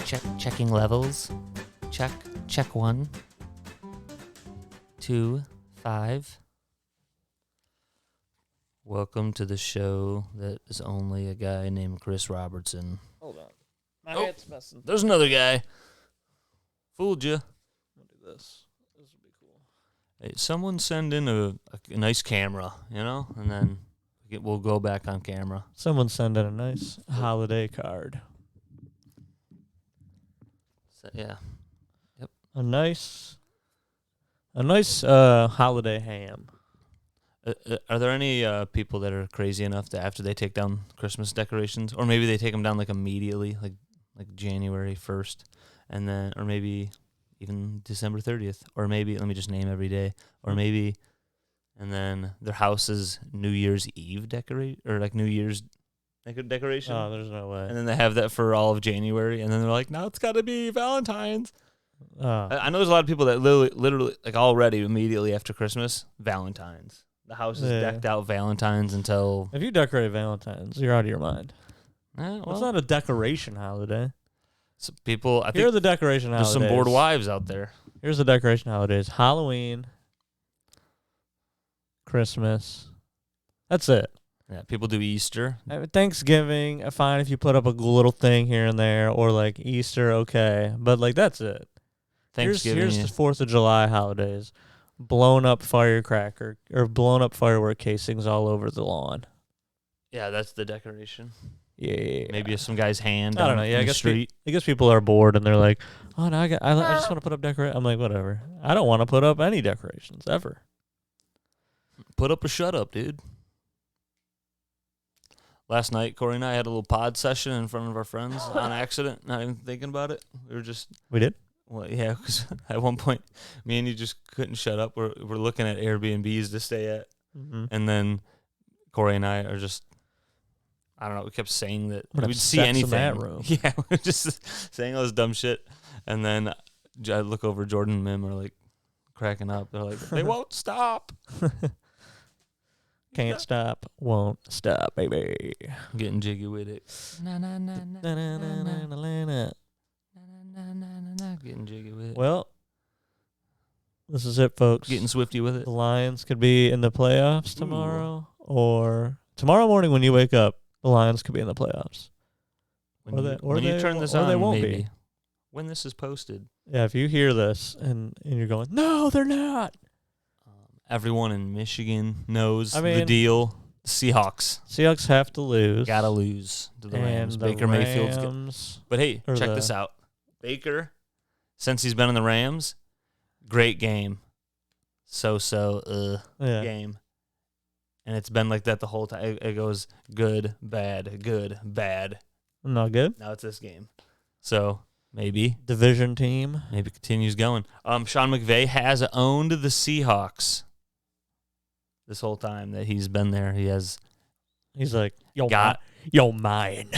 Checking levels. Check 1, 2, 5. Welcome to the show that is only a guy named Chris Robertson. Hold on. My head's messing. There's another guy. Fooled you. I'll do this. This will be cool. Hey, someone send in a nice camera, and then we'll go back on camera. Someone send in a nice holiday card. So, yeah. A nice holiday ham. Are there any people that are crazy enough that after they take down Christmas decorations, or maybe they take them down like immediately, like January 1st, and then, or maybe even December 30th, or maybe, let me just name every day, or maybe, and then their house is New Year's Eve New Year's decoration. Oh, there's no way. And then they have that for all of January, and then they're like, now it's got to be Valentine's. I know there's a lot of people that literally, like already immediately after Christmas, Valentine's. The house is decked out Valentine's until... If you decorate Valentine's, you're out of your mind. It's not a decoration holiday. So people, I think here are the decoration holidays. There's some bored wives out there. Here's the decoration holidays. Halloween, Christmas. That's it. Yeah, people do Easter. Thanksgiving, fine if you put up a little thing here and there, or like Easter, okay. But like that's it. Thanksgiving. Here's the 4th of July holidays. Blown up firework casings all over the lawn. Yeah, that's the decoration. Yeah. Maybe some guy's hand. I don't know. Yeah, I guess people are bored and they're like, oh no, I just want to put up decoration. I'm like, whatever. I don't want to put up any decorations ever. Put up or shut up, dude. Last night, Corey and I had a little pod session in front of our friends on accident, not even thinking about it. We did? Well, yeah, because at one point, me and you just couldn't shut up. We're looking at Airbnbs to stay at. Mm-hmm. And then Corey and I are just, I don't know, we kept saying that we'd see sex anything. in that room. Yeah, we're just saying all this dumb shit. And then I look over, Jordan and Mim are like cracking up. They're like, they won't stop. Can't stop, won't stop, baby. Getting jiggy with it. Getting jiggy with it. Well, this is it, folks. Getting swifty with it. The Lions could be in the playoffs tomorrow, or tomorrow morning when you wake up, the Lions could be in the playoffs. When you turn this on, they won't be. When this is posted. Yeah, if you hear this and you're going, no, they're not. Everyone in Michigan knows the deal. Seahawks have to lose. Gotta lose to the Rams. Baker Mayfield's good. But hey, check this out. Baker, since he's been in the Rams, great game. Game. And it's been like that the whole time. It goes good, bad, good, bad. Not good. Now it's this game. So maybe. Division team. Maybe continues going. Sean McVay has owned the Seahawks this whole time that he's been there. He's like, you're mine.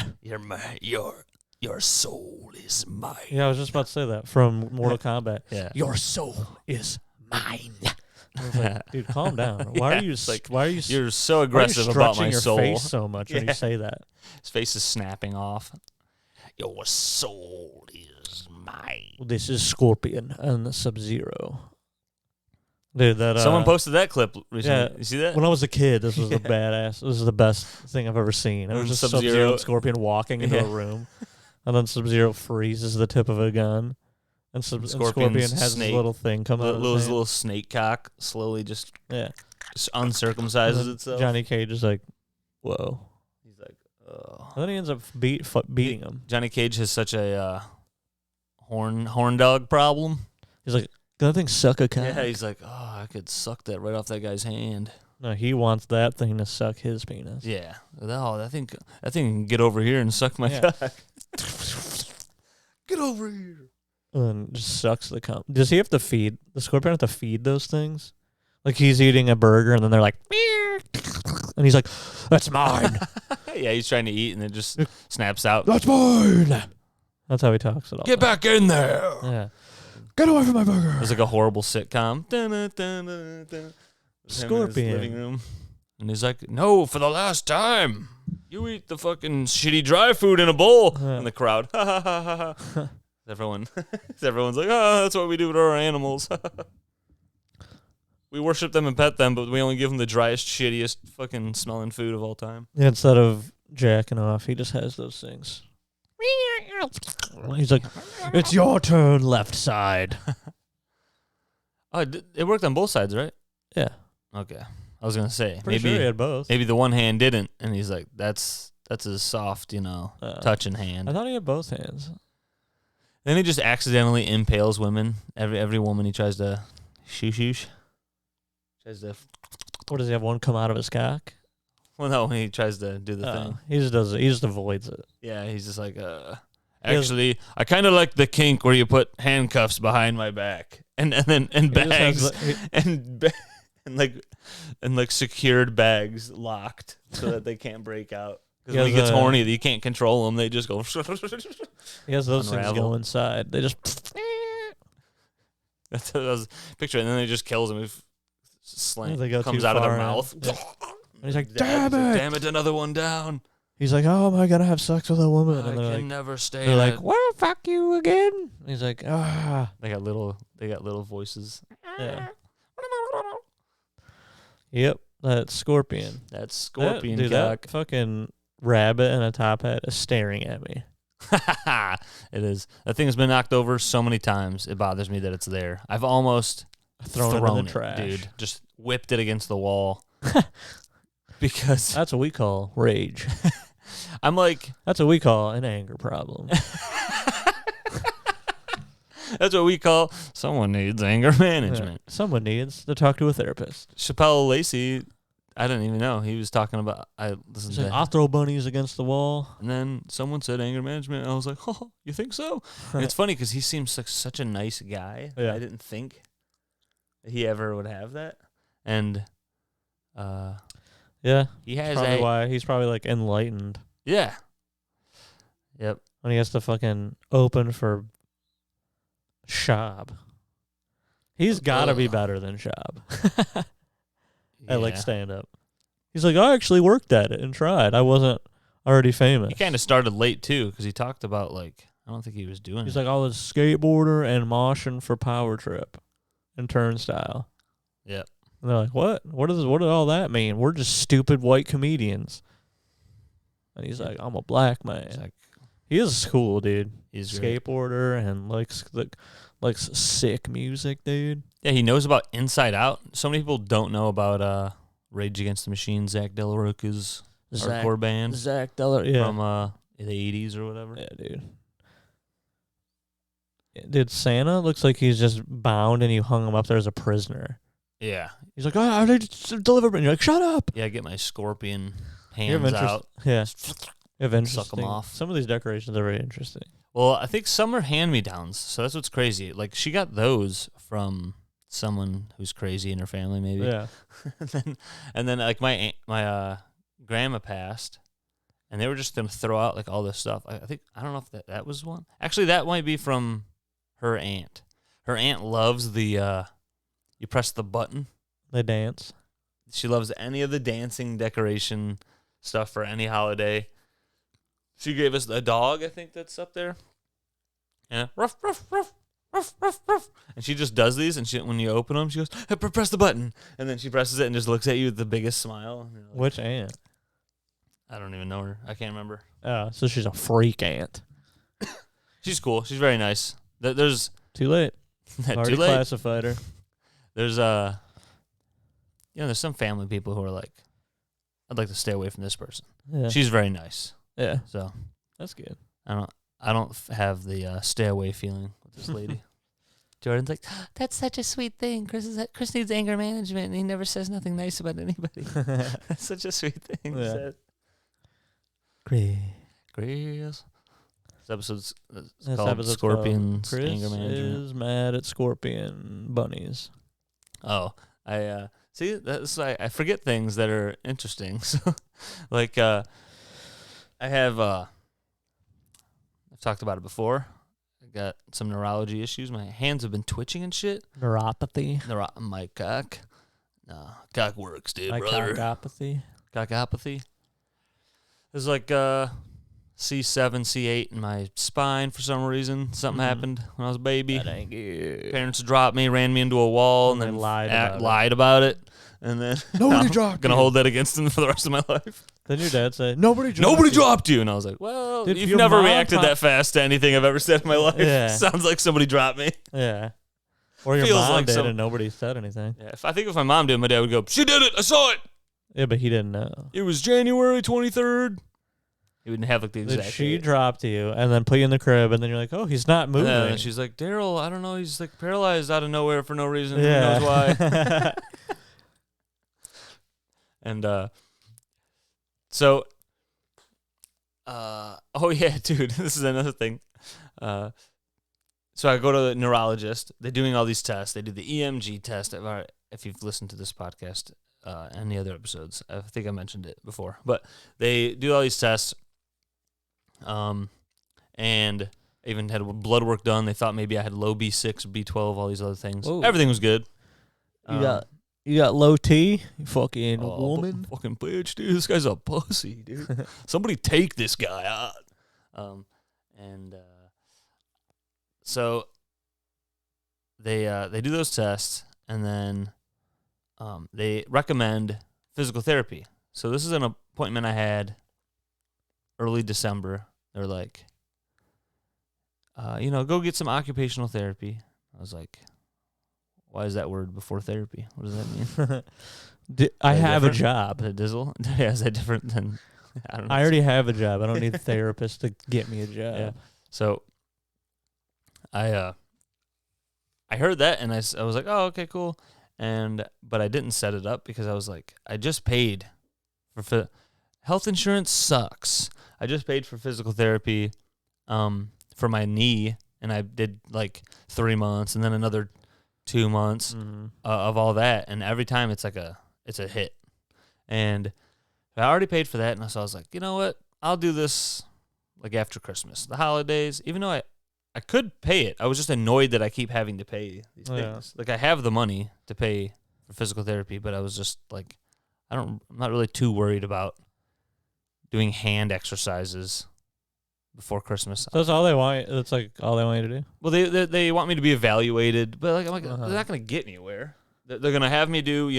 Your soul is mine. Yeah, I was just about to say that from Mortal Kombat. Yeah. Your soul is mine. I was like, dude, calm down. Why are you You're so aggressive about my soul. Your face so much when you say that. His face is snapping off. Your soul is mine. This is Scorpion and Sub-Zero. Dude, someone posted that clip recently. Yeah, you see that? When I was a kid, this was a badass. This is the best thing I've ever seen. It was just Sub-Zero and Scorpion walking into a room, and then Sub-Zero freezes the tip of a gun, and Scorpion has this little thing come out of his hand. Little snake cock slowly just uncircumcises itself. Johnny Cage is like, whoa. He's like, oh. And then he ends up beating him. Johnny Cage has such a horn dog problem. He's like, that thing suck a cock. Yeah, he's like, oh, I could suck that right off that guy's hand. No, he wants that thing to suck his penis. Yeah. Oh, that thing can get over here and suck my cock. Get over here. And just sucks the cum. Does he have to feed the Scorpion? Have to feed those things? Like he's eating a burger and then they're like, and he's like, that's mine. Yeah, he's trying to eat and it just snaps out. That's mine. That's how he talks at all. Get back in there. Yeah. Get away from my burger. It was like a horrible sitcom. Scorpion. Living room. And he's like, no, for the last time. You eat the fucking shitty dry food in a bowl. In the crowd. Ha ha ha ha ha. Everyone's like, oh, that's what we do to our animals. We worship them and pet them, but we only give them the driest, shittiest fucking smelling food of all time. Yeah, instead of jacking off, he just has those things. He's like, it's your turn, left side. Oh, it worked on both sides, right? Yeah. Okay. I was going to say. Pretty sure he had both. Maybe the one hand didn't, and he's like, that's his soft, touching hand. I thought he had both hands. Then he just accidentally impales women. Every woman he tries to shoosh. What does he have? One come out of his cock? Well, no, he tries to do the thing. He just does it. He just avoids it. Yeah, he's just like, actually, I kind of like the kink where you put handcuffs behind my back and bags and secured bags locked so that they can't break out. Because when he gets horny, you can't control them. They just go. He has those things go inside. They just. That's what I was picturing. And then they just kills him. Slant comes out of their mouth. Yeah. And he's like, damn it, another one down. He's like, oh, am I going to have sex with a woman? And I can never stay. They're like, well, fuck you again. And he's like, ah. They got little voices. Yeah. Yep, that's Scorpion. That's Scorpion, dude, that fucking rabbit in a top hat is staring at me. It is. That thing has been knocked over so many times. It bothers me that it's there. I've almost thrown it in the trash, dude. Just whipped it against the wall. Because that's what we call rage. I'm like, that's what we call an anger problem. That's what we call someone needs anger management. Yeah. Someone needs to talk to a therapist. Chappelle Lacey, I didn't even know. He was talking about, I'll throw bunnies against the wall. And then someone said anger management. And I was like, oh, you think so? And it's funny because he seems like such a nice guy. Yeah. I didn't think he ever would have that. And yeah, he has probably why he's probably like enlightened. Yeah. Yep. When he has to fucking open for Shab. He's got to be better than Shab. At like stand up. He's like, I actually worked at it and tried. I wasn't already famous. He kind of started late too because he talked about like, I don't think he was doing He's like, I was skateboarder and moshing for Power Trip and Turnstile. Yep. And they're like, what? What did all that mean? We're just stupid white comedians. And he's like, I'm a black man. Like, he is cool, dude. He's skateboarder and likes sick music, dude. Yeah, he knows about Inside Out. So many people don't know about Rage Against the Machine, Zach De La Rocha's hardcore band. Zach De La, yeah. From the 80s or whatever. Yeah, dude. Dude, Santa looks like he's just bound and you hung him up there as a prisoner. Yeah. He's like, I need to deliver, and you're like, shut up. Yeah, get my scorpion hands out. Yeah. Suck them off. Some of these decorations are very interesting. Well, I think some are hand-me-downs, so that's what's crazy. Like, she got those from someone who's crazy in her family, maybe. Yeah. and then like my grandma passed, and they were just gonna throw out like all this stuff. I don't know if that was one. Actually, that might be from her aunt. Her aunt loves the you press the button. They dance. She loves any of the dancing decoration stuff for any holiday. She gave us a dog, I think that's up there. Yeah, ruff, ruff, ruff, ruff, ruff, ruff. And she just does these, and when you open them, she goes, hey, press the button. And then she presses it and just looks at you with the biggest smile. Like, which aunt? I don't even know her. I can't remember. Oh, so she's a freak aunt. She's cool. She's very nice. There's too late. Already too late. Classified her. There's there's some family people who are like, I'd like to stay away from this person. Yeah. She's very nice. Yeah. So that's good. I don't have the stay away feeling with this lady. Jordan's like, that's such a sweet thing. Chris needs anger management, and he never says nothing nice about anybody. That's such a sweet thing. Yeah. Chris. This episode's called Scorpion's Anger Management. Is mad at Scorpion bunnies. Oh, I see. That's I forget things that are interesting. So, like, I have I've talked about it before. I got some neurology issues. My hands have been twitching and shit. Neuropathy. My cock. No, cock works, dude. My brother. cockopathy. Cockopathy. It was like C7, C8 in my spine for some reason. Something happened when I was a baby. That ain't good. Parents dropped me, ran me into a wall, and then lied about it. And then nobody dropped you. Gonna hold that against them for the rest of my life. Then your dad said, nobody dropped you. And I was like, well, dude, you've never reacted that fast to anything I've ever said in my life. Yeah. Sounds like somebody dropped me. Yeah. Or your mom did and nobody said anything. Yeah. I think if my mom did, my dad would go, she did it. I saw it. Yeah, but he didn't know. It was January 23rd. He wouldn't have like the exact. She dropped you and then put you in the crib, and then you're like, oh, he's not moving. Yeah, and she's like, Daryl, I don't know. He's like paralyzed out of nowhere for no reason. Yeah. Who knows why? And so, oh yeah, dude, this is another thing. So I go to the neurologist. They're doing all these tests. They do the EMG test. If you've listened to this podcast, any other episodes, I think I mentioned it before. But they do all these tests. And I even had blood work done. They thought maybe I had low B6, B12, all these other things. Ooh. Everything was good. You got low T, you fucking woman. Fucking bitch, dude. This guy's a pussy, dude. Somebody take this guy out. So they do those tests, and then they recommend physical therapy. So this is an appointment I had early December. They're like, go get some occupational therapy. I was like, why is that word before therapy? What does that mean? I have a job. The dizzle? Yeah, is that different than... I don't know. I already have a job. I don't need a therapist to get me a job. Yeah. So I heard that, and I was like, oh, okay, cool. But I didn't set it up because I was like, I just paid for health insurance sucks. I just paid for physical therapy for my knee, and I did like 3 months and then another 2 months of all that, and every time it's a hit. And I already paid for that, and so I was like, you know what? I'll do this like after Christmas, the holidays. Even though I could pay it, I was just annoyed that I keep having to pay these things. Like I have the money to pay for physical therapy, but I was just like, I'm not really too worried about doing hand exercises before Christmas. So that's all they want. That's like all they want you to do. Well, they want me to be evaluated, but like I'm like they're not going to get me anywhere. They're going to have me do,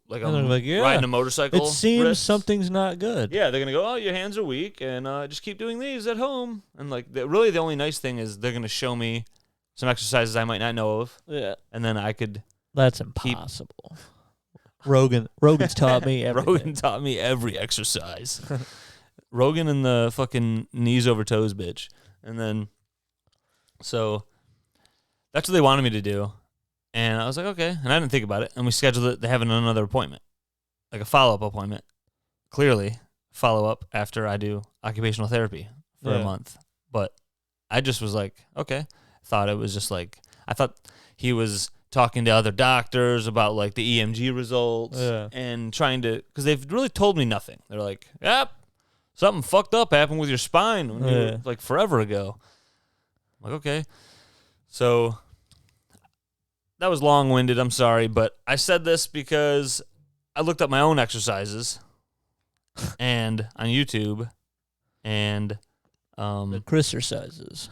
like I'm riding a motorcycle. It seems something's not good. Yeah, they're going to go, oh, your hands are weak, and just keep doing these at home. And like really, the only nice thing is they're going to show me some exercises I might not know of. Yeah, and then I could. That's impossible. Rogan's taught me everything. Rogan taught me every exercise. Rogan and the fucking knees over toes bitch. And then, so that's what they wanted me to do. And I was like, okay. And I didn't think about it. And we scheduled it. They have another appointment, like a follow-up appointment. Clearly, follow-up after I do occupational therapy for a month. But I just was like, okay. Thought it was just like, I thought he was talking to other doctors about like the EMG results and trying to, because they've really told me nothing. They're like, yep. Something fucked up happened with your spine when you were, like forever ago. I'm like, okay. So that was long-winded. I'm sorry, but I said this because I looked up my own exercises and on YouTube and the Chrisercises.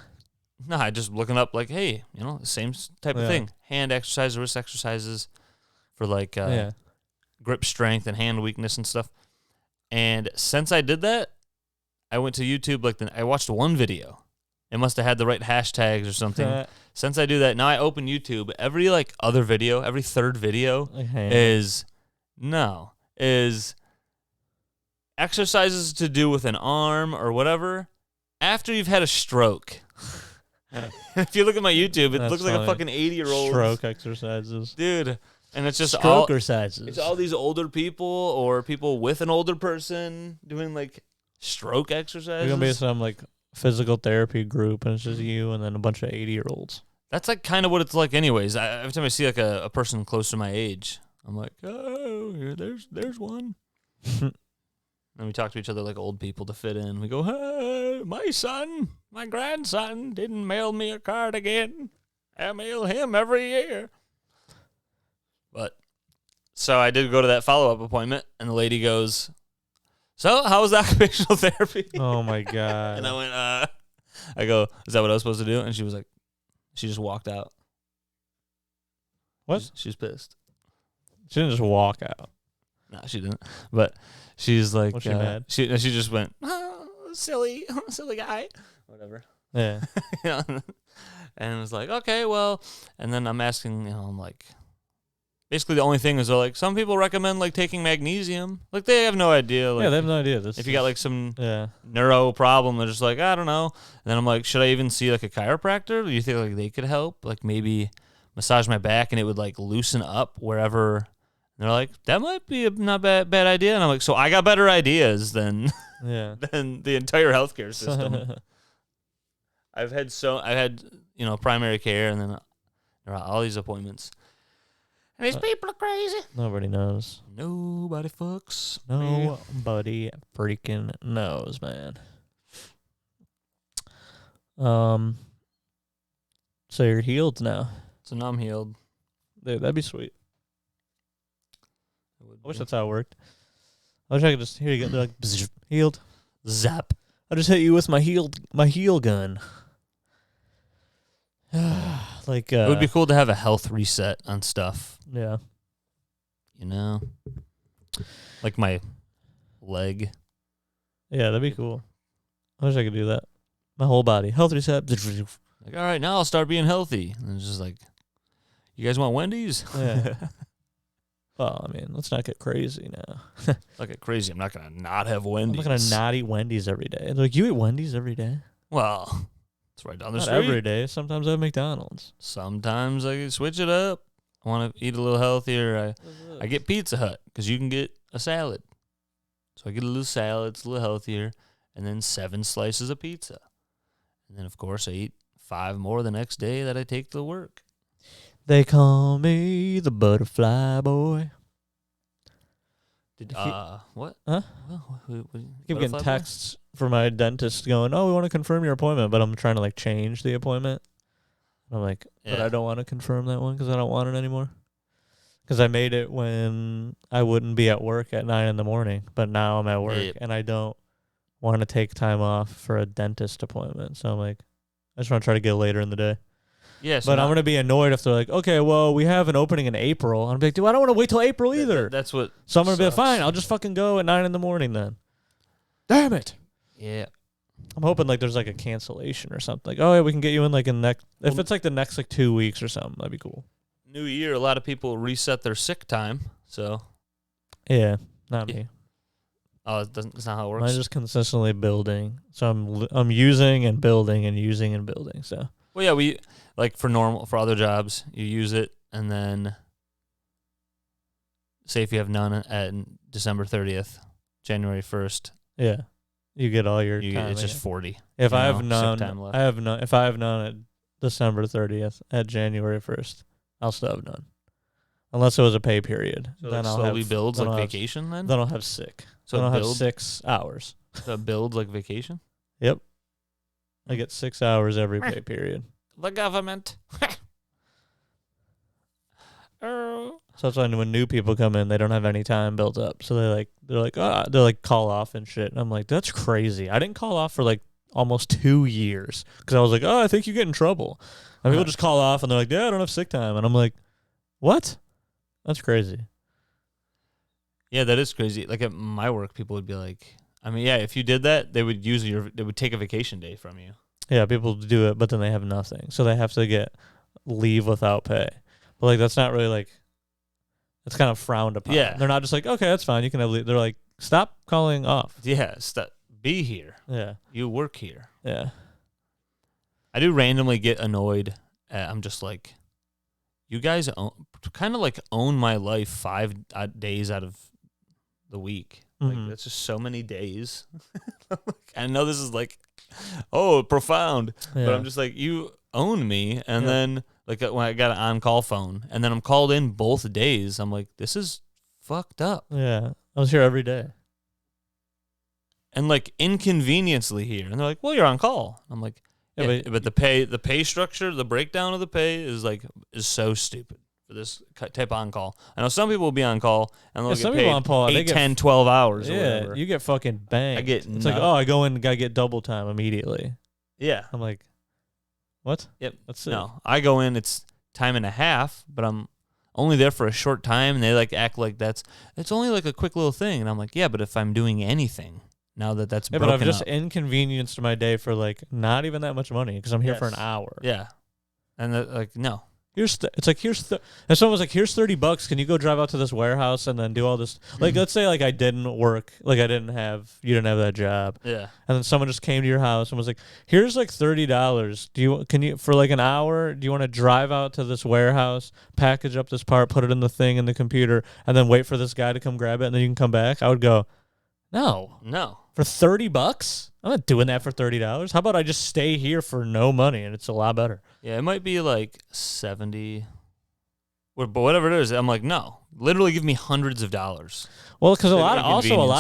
No, I just looking up like, hey, the same type of thing. Hand exercises, wrist exercises for like grip strength and hand weakness and stuff. And since I did that, I went to YouTube, I watched one video. It must have had the right hashtags or something. Since I do that, now I open YouTube. Every other video, every third video is exercises to do with an arm or whatever after you've had a stroke. If you look at my YouTube, it looks like a fucking 80-year-old. Stroke exercises. Dude. And it's just stroke exercises. It's all these older people or people with an older person doing like stroke exercises. You're going to be some like physical therapy group, and it's just you and then a bunch of 80-year-olds. That's like kind of what it's like anyways. Every time I see like a person close to my age, I'm like, oh, there's one. And we talk to each other like old people to fit in. We go, hey, my grandson didn't mail me a card again. I mail him every year. But so I did go to that follow-up appointment, and the lady goes, so how was the occupational therapy? Oh my God. And I went, I go, is that what I was supposed to do? And she was like, she just walked out. What? She's pissed. She didn't just walk out. No, she didn't. But she's like, was she mad? She just went, silly guy. Whatever. Yeah. And it was like, okay, well, and then I'm asking, I'm like, basically the only thing is they're like, some people recommend like taking magnesium. Like they have no idea. Like, yeah, they have no idea. If you got like some neuro problem, they're just like, I don't know. And then I'm like, should I even see like a chiropractor? Do you think like they could help? Like maybe massage my back and it would like loosen up wherever. And they're like, that might be a not bad idea. And I'm like, so I got better ideas than than the entire healthcare system. I've had primary care and then there are all these appointments. And these people are crazy. Nobody knows. Nobody fucks. Nobody freaking knows, man. So you're healed now. So now I'm healed. Dude, that'd be sweet. I wish that's how it worked. I wish I could just here you go, like healed. Zap. I just hit you with my heel gun. Like it would be cool to have a health reset on stuff. Yeah. Like my leg. Yeah, that'd be cool. I wish I could do that. My whole body. Health reset. Like, all right, now I'll start being healthy. And it's just like, you guys want Wendy's? Yeah. Well, I mean, let's not get crazy now. I'll get crazy. I'm not going to not have Wendy's. I'm not going to not eat Wendy's every day. They're like, you eat Wendy's every day? Well, it's right down the not street. Every day. Sometimes I have McDonald's. Sometimes I switch it up. I want to eat a little healthier. I get Pizza Hut because you can get a salad. So I get a little salad. It's a little healthier. And then 7 slices of pizza. And then, of course, I eat 5 more the next day that I take to work. They call me the butterfly boy. What? Huh? What, keep getting texts from my dentist going, oh, we want to confirm your appointment, but I'm trying to like change the appointment. And I'm like, but I don't want to confirm that one because I don't want it anymore. Because I made it when I wouldn't be at work at 9 a.m, but now I'm at work and I don't want to take time off for a dentist appointment. So I'm like, I just want to try to get later in the day. Yes, but I'm going to be annoyed if they're like, okay, well, we have an opening in April. I'm like, dude, I don't want to wait till April either. That's what. So I'm going to be like, fine, I'll just fucking go at 9 a.m. then. Damn it. Yeah. I'm hoping like there's like a cancellation or something. Like, oh yeah, we can get you in like if it's like the next like 2 weeks or something, that'd be cool. New year, a lot of people reset their sick time. So. Yeah, not me. Oh, that's not how it works. I'm just consistently building. So I'm using and building and using and building. So. Well, yeah, we like for other jobs, you use it and then say if you have none at December 30th, January 1st. Yeah, you get all your time. It's just 40. If I have none, If I have none at December 30th at January 1st, I'll still have none, unless it was a pay period. So then I'll slowly builds like vacation. Then I'll have sick. So then I'll have 6 hours. So it builds like vacation. Yep. I get 6 hours every pay period. The government. So that's why when new people come in, they don't have any time built up. So they're like call off and shit. And I'm like, that's crazy. I didn't call off for like almost 2 years because I was like, oh, I think you get in trouble. And people just call off and they're like, yeah, I don't have sick time. And I'm like, what? That's crazy. Yeah, that is crazy. Like at my work, people would be like, I mean, yeah, if you did that, they would take a vacation day from you. Yeah, people do it, but then they have nothing. So they have to get leave without pay. But like that's not really like, it's kind of frowned upon. Yeah. They're not just like, okay, that's fine. You can have leave. They're like, stop calling off. Yeah, be here. Yeah. You work here. Yeah. I do randomly get annoyed. I'm just like, you guys kind of like own my life 5 days out of the week. Like that's just so many days. I know this is like, profound, but I'm just like, you own me. And then like when I got an on-call phone and then I'm called in both days, I'm like, this is fucked up. Yeah. I was here every day. And like inconveniently here. And they're like, well, you're on call. I'm like, but the pay structure, the breakdown of the pay is so stupid for this type of on-call. I know some people will be on call and they'll get paid on call, 8, 10, 12 hours or Yeah, whatever. you get fucking banged. I get It's like, I go in, gotta get double time immediately. Yeah. I'm like, what? Yep. That's it. No, I go in, it's time and a half, but I'm only there for a short time, and they like act like it's only like a quick little thing. And I'm like, yeah, but if I'm doing anything, now that's broken but I've just up. inconvenienced my day for like not even that much money because I'm here for an hour. Yeah. And like, no. If someone was like, here's $30, can you go drive out to this warehouse and then do all this? Like, let's say like you didn't have that job. Yeah. And then someone just came to your house and was like, here's like $30. Can you for like an hour, do you want to drive out to this warehouse, package up this part, put it in the thing in the computer, and then wait for this guy to come grab it and then you can come back? I would go, no. For $30? I'm not doing that for $30. How about I just stay here for no money and it's a lot better. Yeah, it might be like 70, but whatever it is, I'm like, no, literally give me hundreds of dollars. Well, because a lot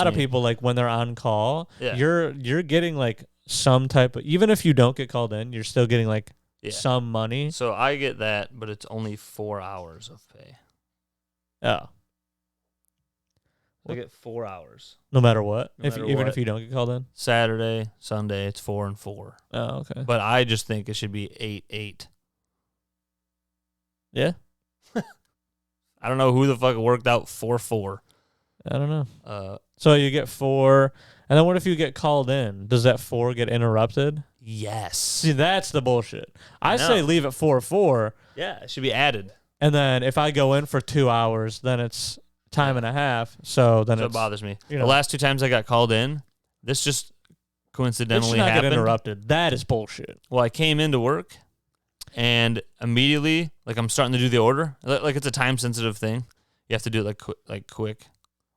of people, like when they're on call, yeah. you're getting like some type of, even if you don't get called in, you're still getting like some money. So I get that, but it's only 4 hours of pay. Oh. I get 4 hours. No matter what? Even if you don't get called in? Saturday, Sunday, it's 4 and 4. Oh, okay. But I just think it should be 8, 8. Yeah? I don't know who the fuck worked out 4, 4. I don't know. So you get 4, and then what if you get called in? Does that 4 get interrupted? Yes. See, that's the bullshit. I say leave it 4, 4. Yeah, it should be added. And then if I go in for 2 hours, then it's time and a half, so it bothers me. The last 2 times I got called in, this just coincidentally happened. Get interrupted. That is bullshit. Well, I came into work, and immediately, like I'm starting to do the order, like it's a time sensitive thing. You have to do it like quick,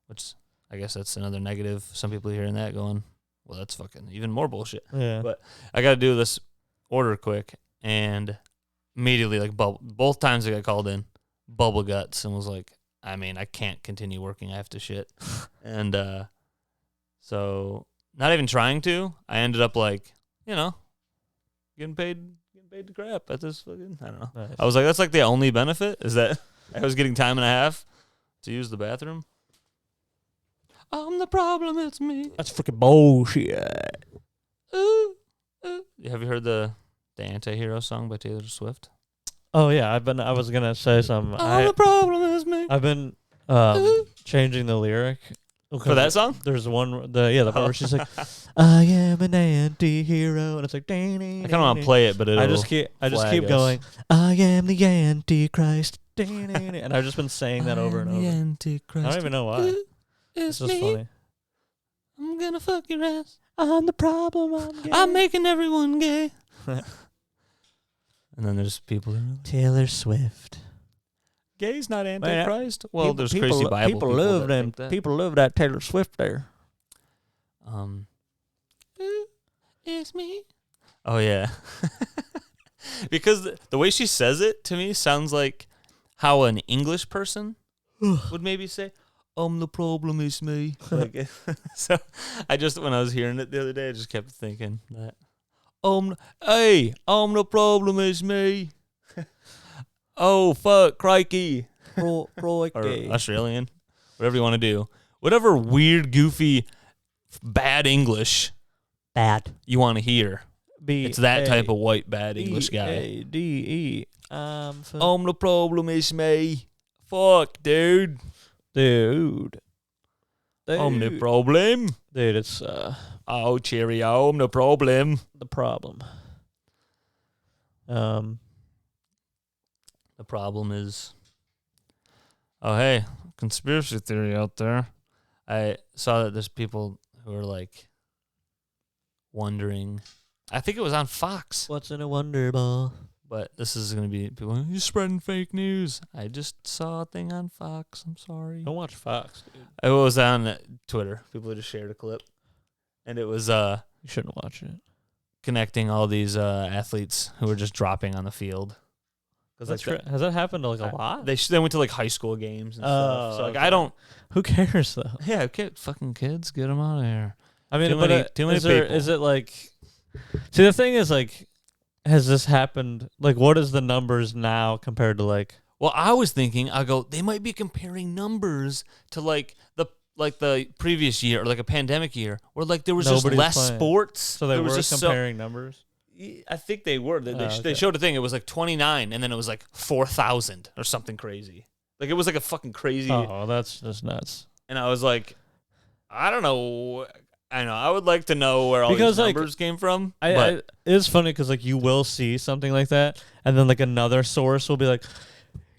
which I guess that's another negative. Some people are hearing that going, well, that's fucking even more bullshit. Yeah. But I got to do this order quick, and immediately, like both times I got called in, bubble guts, and was like, I mean, I can't continue working. I have to shit. And so not even trying to, I ended up like, getting paid to crap at this fucking, I don't know. Nice. I was like, that's like the only benefit is that I was getting time and a half to use the bathroom. I'm the problem, it's me. That's freaking bullshit. Have you heard the Anti-Hero song by Taylor Swift? Oh yeah, I was gonna say something. The problem is me. I've been changing the lyric for that song. There's one, the part where she's like, "I am an anti-hero," and it's like, I kind of want to play it, but I just keep going. I am the Antichrist, and I've just been saying that over and over. Antichrist. I don't even know why. It's just funny. I'm gonna fuck your ass. I'm the problem. I'm making everyone gay. And then there's people Taylor Swift. Gay's not Antichrist. Well, there's people, crazy Bible people love them. People love that Taylor Swift there. It's me. Oh yeah. Because the way she says it to me sounds like how an English person would maybe say, the problem is me. Like, so when I was hearing it the other day, I just kept thinking that. The problem is me. Oh, fuck, crikey. Crikey. Or Australian, whatever you want to do. Whatever weird, goofy, bad English you want to hear. It's that type of white, bad English guy. A-D-E. The problem is me. Fuck, dude. Dude. The problem. Dude, it's... Oh, cheerio, no problem. The problem. The problem is... Oh, hey, conspiracy theory out there. I saw that there's people who are, like, wondering... I think it was on Fox. What's in a Wonder Ball? But this is going to be people, you're spreading fake news. I just saw a thing on Fox. I'm sorry. Don't watch Fox, dude. It was on Twitter. People just shared a clip. And it was you shouldn't watch it. Connecting all these athletes who were just dropping on the field. Has that happened a lot? They went to like high school games and stuff. So like I don't. Who cares though? Yeah, fucking kids, get them out of here. I mean, too many people. Is it like? See, the thing is like, has this happened? Like, what is the numbers now compared to like? Well, I was thinking, they might be comparing numbers to like the previous year or like a pandemic year where like there was just less sports. So they were just comparing numbers? I think they were. They showed a thing. It was like 29 and then it was like 4,000 or something crazy. Like it was like a fucking crazy. Oh, that's just nuts. And I was like, I don't know. I would like to know where all these numbers came from. It is funny because like you will see something like that and then like another source will be like,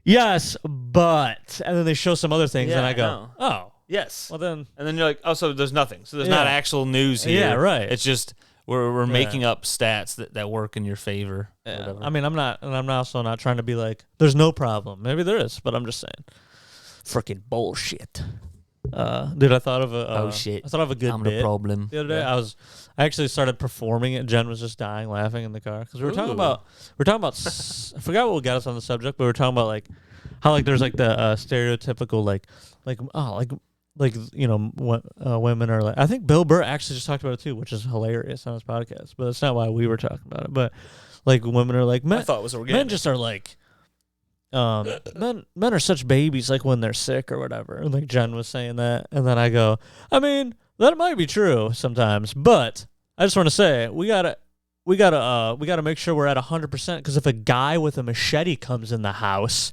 yes, but, and then they show some other things and I go, oh. Yes. Well then. And then you're like, oh, so there's nothing. So there's not actual news here. Yeah, right. It's just we're making up stats that work in your favor. Yeah. I mean, I'm also not trying to be like, there's no problem. Maybe there is, but I'm just saying. Freaking bullshit. Dude, I thought of a shit. I thought of a good bit the problem. The other day. I actually started performing it. Jen was just dying laughing in the car because we were talking about I forgot what got us on the subject, but we were talking about like how like there's like the stereotypical women are like, I think Bill Burr actually just talked about it too, which is hilarious on his podcast, but that's not why we were talking about it. But like women are like, men, I thought it was organic. Men just are like, men are such babies like when they're sick or whatever. And like Jen was saying that, and then I go, I mean, that might be true sometimes, but I just want to say we gotta make sure we're at 100% because if a guy with a machete comes in the house,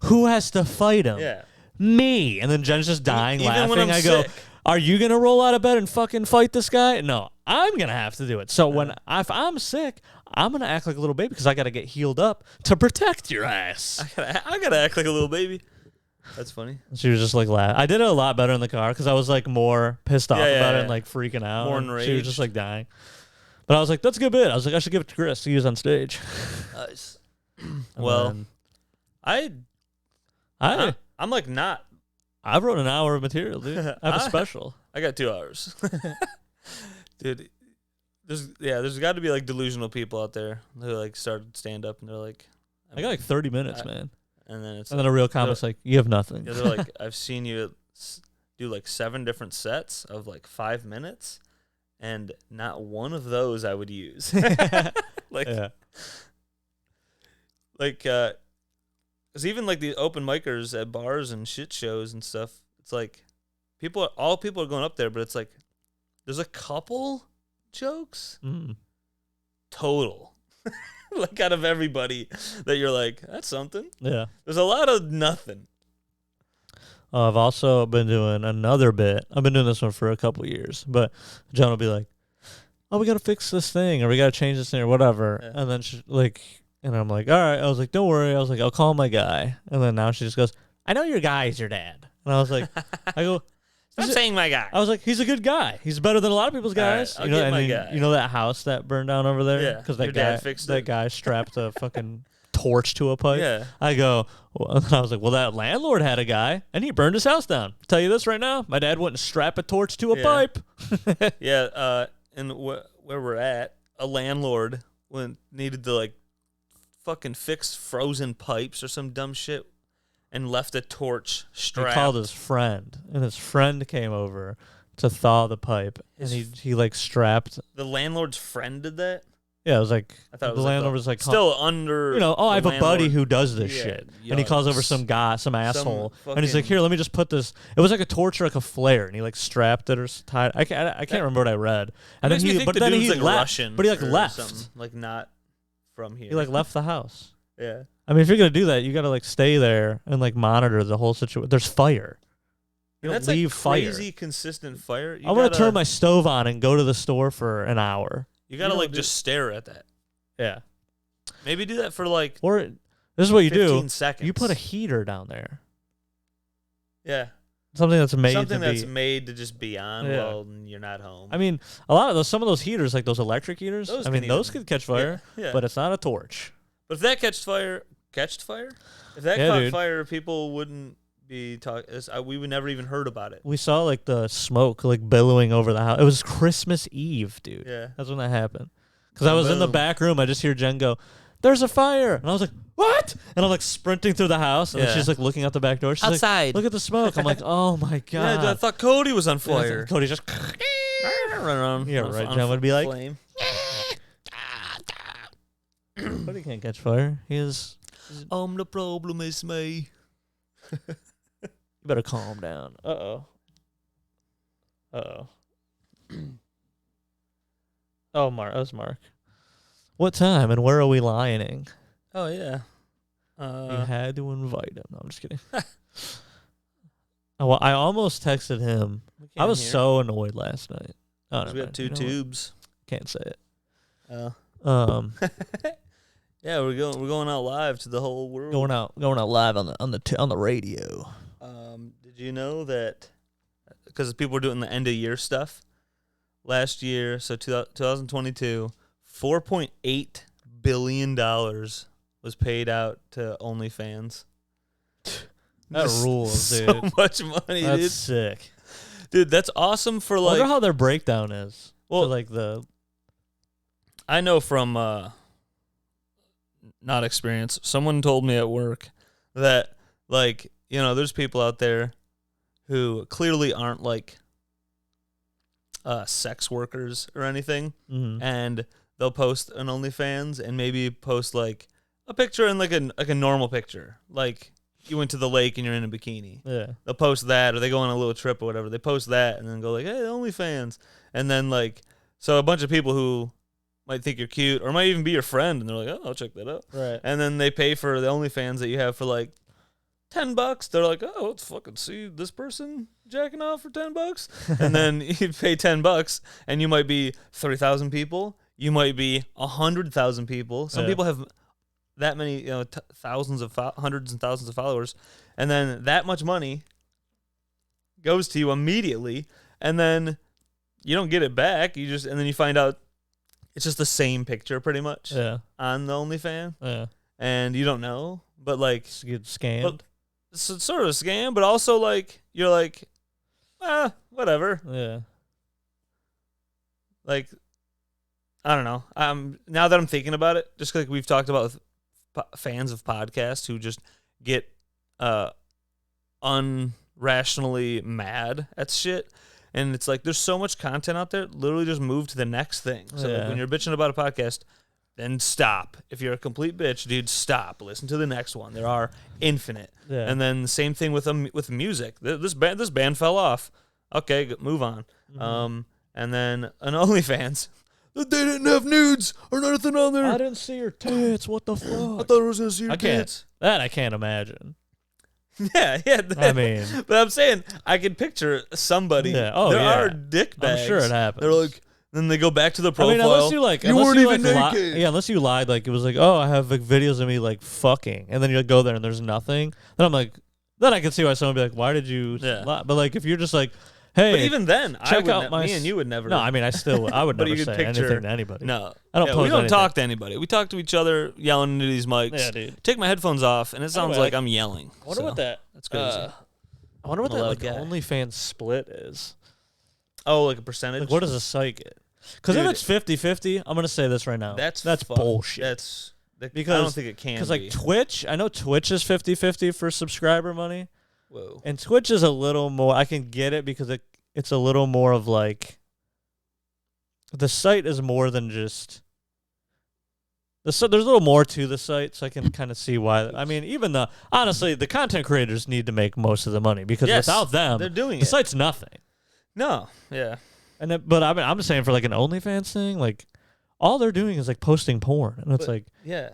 who has to fight him? Yeah. Me. And then Jen's just dying laughing. When I'm go, sick. are you gonna roll out of bed and fucking fight this guy? No, I'm gonna have to do it. So if I'm sick, I'm gonna act like a little baby because I gotta get healed up to protect your ass. I gotta act like a little baby. That's funny. She was just like laughing. I did it a lot better in the car because I was like more pissed off about it and like freaking out. More enraged. She was just like dying. But I was like, that's a good bit. I was like, I should give it to Chris to use on stage. Nice. Well, I'm like not. I wrote an hour of material, dude. I have a special. I got 2 hours. Dude, there's got to be like delusional people out there who like started stand up and they're like, I got like 30 minutes, man. And then then a real comic's like, you have nothing. Yeah, they're like, I've seen you do like 7 different sets of like 5 minutes, and not one of those I would use. Because even like the open micers at bars and shit shows and stuff, it's like all people are going up there, but it's like there's a couple jokes total. Like out of everybody that you're like, that's something. Yeah. There's a lot of nothing. I've also been doing another bit. I've been doing this one for a couple years, but John will be like, oh, we got to fix this thing or we got to change this thing or whatever. Yeah. And then and I'm like, all right. I was like, don't worry. I was like, I'll call my guy. And then now she just goes, I know your guy is your dad. And I was like, I'm saying my guy. I was like, he's a good guy. He's better than a lot of people's guys. Right, you know, guy. You know that house that burned down over there? Yeah. Because that guy strapped a fucking torch to a pipe. Yeah. I go, and I was like, well, that landlord had a guy, and he burned his house down. Tell you this right now, my dad wouldn't strap a torch to a pipe. Yeah. And where we're at, a landlord needed to like fucking fix frozen pipes or some dumb shit. And left a torch strapped. He called his friend, and his friend came over to thaw the pipe, and he like strapped. The landlord's friend did that? Yeah, it was like I thought the landlord was like still under. I have a buddy who does this shit, and he calls over some guy, some asshole, and he's like, "Here, let me just put this." It was like a torch or like a flare, and he like strapped it or tied. I can't remember what I read. And then he left. Russian, but he like left, something, like not from here. He like left the house. Yeah. I mean, if you're gonna do that, you gotta like stay there and like monitor the whole situation. There's fire. You don't leave fire. Crazy consistent fire. I'm gonna turn my stove on and go to the store for an hour. You gotta just stare at that. Yeah. Maybe do that for like. Or this is what you 15 do. Seconds. You put a heater down there. Yeah. Something that's made to just be on while you're not home. I mean, some of those heaters, like those electric heaters. Those could catch fire. Yeah. But it's not a torch. But if that catched fire. If that caught fire, people wouldn't be talking. We would never even heard about it. We saw like the smoke like billowing over the house. It was Christmas Eve, dude. Yeah, that's when that happened. Because I was in the back room, I just hear Jen go, "There's a fire," and I was like, "What?" And I'm like sprinting through the house, and then she's like looking out the back door. She's outside. Like, look at the smoke. I'm like, "Oh my god!" Yeah, I thought Cody was on fire. Cody just run around. Yeah, right. Jen would be like, flame. Cody can't catch fire. He is. The problem is me. You better calm down. Oh, Mark. That was Mark. What time and where are we lining? Oh, yeah. You had to invite him. No, I'm just kidding. Well, I almost texted him. I was so annoyed last night. Oh, we have two tubes. Can't say it. Yeah, we're going out live to the whole world. Going out live on the radio. Did you know that? Because people were doing the end of year stuff last year, so 2022, $4.8 billion was paid out to OnlyFans. That rules, dude. So much money, that's dude. That's sick. Dude, that's awesome for like... I wonder how their breakdown is. Well, like the... I know from not experience, someone told me at work that, like, you know, there's people out there who clearly aren't like sex workers or anything, and they'll post an OnlyFans and maybe post like a picture and like a normal picture, like you went to the lake and you're in a bikini. Yeah, they'll post that, or they go on a little trip or whatever. They post that and then go like, "Hey, OnlyFans," and then like, so a bunch of people who might think you're cute or might even be your friend, and they're like, "Oh, I'll check that out." Right. And then they pay for the OnlyFans that you have for like $10. They're like, "Oh, let's fucking see this person jacking off for $10." And then you pay $10, and you might be 30,000 people. You might be 100,000 people. Some people have that many, you know, hundreds and thousands of followers, and then that much money goes to you immediately, and then you don't get it back. And then you find out it's just the same picture pretty much on the OnlyFans. Yeah, and you don't know, but like get scammed. It's sort of a scam, but also like you're like, whatever. Yeah. Like, I don't know. Now that I'm thinking about it, just like we've talked about with fans of podcasts who just get unrationally mad at shit. And it's like there's so much content out there, literally just move to the next thing. So like, when you're bitching about a podcast, then stop. If you're a complete bitch, dude, stop. Listen to the next one. There are infinite. Yeah. And then the same thing with music. This band fell off. Okay, move on. Mm-hmm. And then an OnlyFans. They didn't have nudes or nothing on there. I didn't see your tits. What the fuck? I thought I was gonna see your tits. I can't imagine. Yeah. I mean, but I'm saying I can picture somebody. Yeah. Oh, there are dick bags. I'm sure it happens. They're like, then they go back to the profile. I mean, unless you weren't even naked. Unless you lied, like it was like, oh, I have like videos of me like fucking, and then you go there and there's nothing. Then I'm like, then I can see why someone would be like, why did you lie? But like, if you're just like, hey, but even then, check out me and you would never. No, I mean, I would never say anything to anybody. No, I don't. We don't talk to anybody. We talk to each other, yelling into these mics. Yeah, dude. Take my headphones off, and it sounds like I'm yelling. I wonder what that. That's crazy. I wonder what that like OnlyFans split is. Oh, like a percentage? Like what does a site get? Because if it's 50-50, I'm gonna say this right now. That's bullshit. Because I don't think it can. Because like Twitch, I know Twitch is 50-50 for subscriber money. Whoa. And Twitch is a little more. I can get it because it's a little more of like. The site is more than just. There's a little more to the site, so I can kind of see why. I mean, honestly, the content creators need to make most of the money because without them, they're doing the site's nothing. No, yeah. But I mean, I'm just saying for like an OnlyFans thing, like all they're doing is like posting porn, and it's like,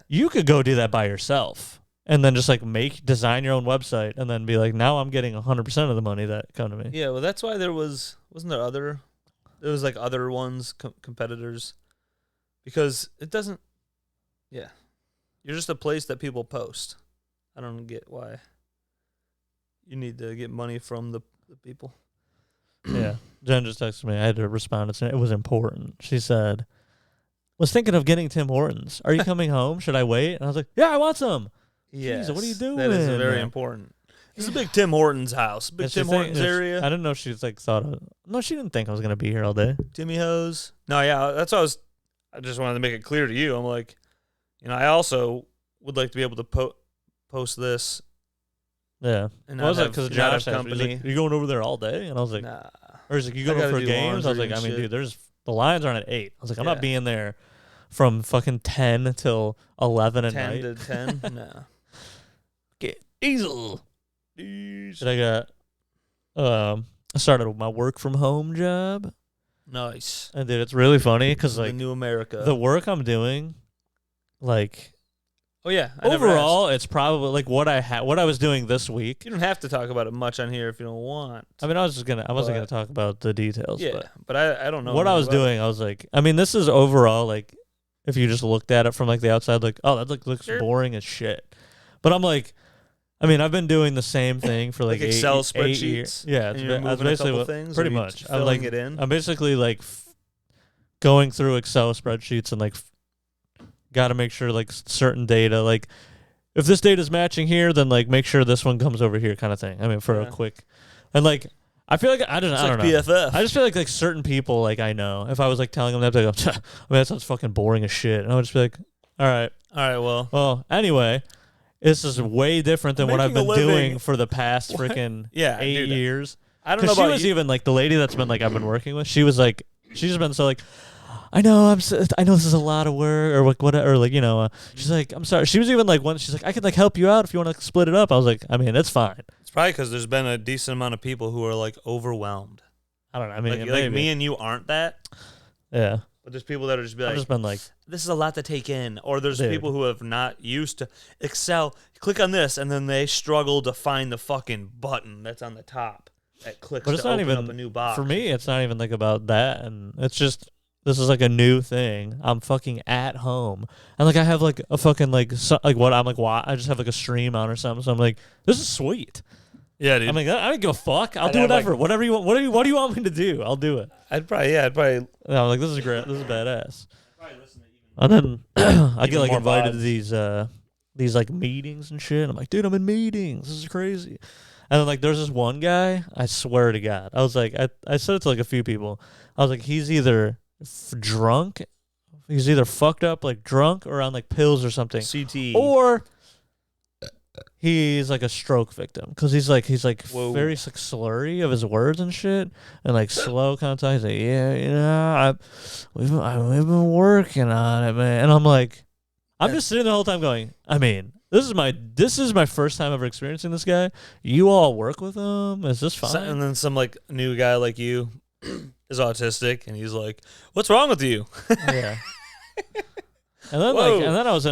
you could go do that by yourself, and then just like design your own website, and then be like, now I'm getting 100% of the money that come to me. Yeah, well, that's why there was like other ones competitors, because it doesn't. Yeah, you're just a place that people post. I don't get why you need to get money from the people. Yeah, Jen just texted me. I had to respond. It was important. She said, was thinking of getting Tim Hortons. Are you coming home? Should I wait? And I was like, yeah, I want some. Yes, what are you doing? That is very important. It's a big Tim Hortons house. Big Tim Hortons area. I didn't know she was like thought of. No, she didn't think I was going to be here all day. Timmy Hose. No, yeah, that's what I just wanted to make it clear to you. I'm like, I also would like to be able to post this. Yeah. And I was like, because Josh company. Like, you going over there all day? And I was like, nah. Or he's like, you going for games? I was like, I mean, dude, the lines aren't at 8. I was like, I'm not being there from fucking 10 till 11 at night. 10 to 10? No. Diesel. Then I got I started my work from home job. Nice. And dude, it's really funny because like the new America, the work I'm doing, like. Oh yeah. Overall, it's probably like what I was doing this week. You don't have to talk about it much on here if you don't want. I mean, I wasn't gonna talk about the details. Yeah, but I don't know what I was doing. I was like, I mean, this is overall like, if you just looked at it from like the outside, like, oh, that looks boring as shit. But I'm like, I mean, I've been doing the same thing for like Excel 8 years. Yeah, it's basically things, pretty much. I'm like it in. I'm basically like going through Excel spreadsheets and like. Got to make sure like certain data, like if this data is matching here, then like make sure this one comes over here, kind of thing. I mean, for a quick, and like I feel like I don't know. BFF. I just feel like certain people like I know. If I was like telling them that, they go, I mean, that sounds fucking boring as shit, and I would just be like, all right, well, anyway, this is way different than what I've been doing for the past freaking 8 years. I don't know about she was even like the lady that's been like I've been working with. She was like, she's just been so like. I know this is a lot of work or like whatever, or like, you know, she's like, I'm sorry. She was even like, she's like, I could like help you out if you want to split it up. I was like, I mean, it's fine. It's probably because there's been a decent amount of people who are like overwhelmed. I don't know. I mean, like me and you aren't that. Yeah. But there's people that are just be like, I've just been like, this is a lot to take in. Or there's people who have not used to Excel. Click on this, and then they struggle to find the fucking button that's on the top that clicks to open up a new box. For me, it's not even like about that, and it's just. This is like a new thing. I'm fucking at home, and like I have like a fucking like what I'm like. Why I just have like a stream on or something. So I'm like, this is sweet. Yeah, dude. I'm like, I don't give a fuck. I'll do whatever. Like, whatever you want. What do you want me to do? I'll do it. I'd probably. No, I'm like, this is great. This is badass. And then I get like invited to these like meetings and shit. I'm like, dude, I'm in meetings. This is crazy. And then like there's this one guy. I swear to God, I was like, I said it to like a few people. I was like, he's either drunk, he's either fucked up like drunk or on like pills or something, CT, or he's like a stroke victim because he's like very like slurry of his words and shit and like slow kind of time. He's like, yeah, you know, we've been working on it, man. And I'm like, I'm just sitting the whole time going, I mean, this is my first time ever experiencing this guy. You all work with him? Is this fine? And then some like new guy like you is autistic, and he's like, "What's wrong with you?" Yeah. And then I was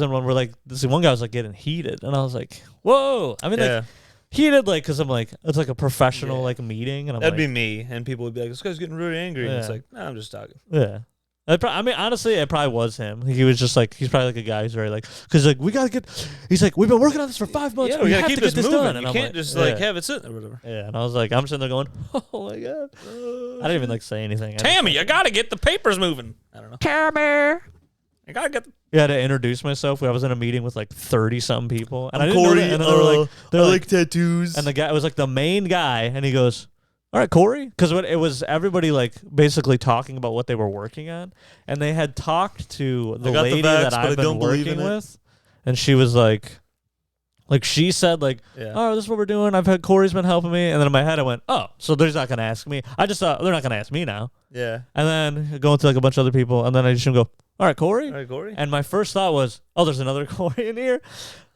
in one where like this one guy was like getting heated, and I was like, "Whoa!" I mean, like heated, like because I'm like it's like a professional like meeting, and that'd be me, and people would be like, "This guy's getting really angry," and it's like, "No, I'm just talking." Yeah. I mean, honestly, it probably was him. He was just like, he's probably like a guy who's very like, because like, we got to get, he's like, we've been working on this for 5 months. Yeah, we got to keep this moving. done. And you can't just like have it sitting or whatever. Yeah, and I was like, I'm sitting there going, oh my God. I didn't even like say anything. Tammy, you got to get the papers moving. I don't know. Tammy. I got to get Yeah, to introduce myself. I was in a meeting with like 30-something people. And I'm I didn't Corey, know that. And then they were like, I like tattoos. And the guy was like the main guy, and he goes, all right, Corey, because it was everybody like basically talking about what they were working on, and they had talked to the lady that I've been working with, and she was like she said like, oh, this is what we're doing. I've had Corey's been helping me, and then in my head I went, oh, so they're not gonna ask me. I just thought they're not gonna ask me now. Yeah. And then going to like a bunch of other people, and then I just go, all right, Corey. All right, Corey. And my first thought was, oh, there's another Corey in here.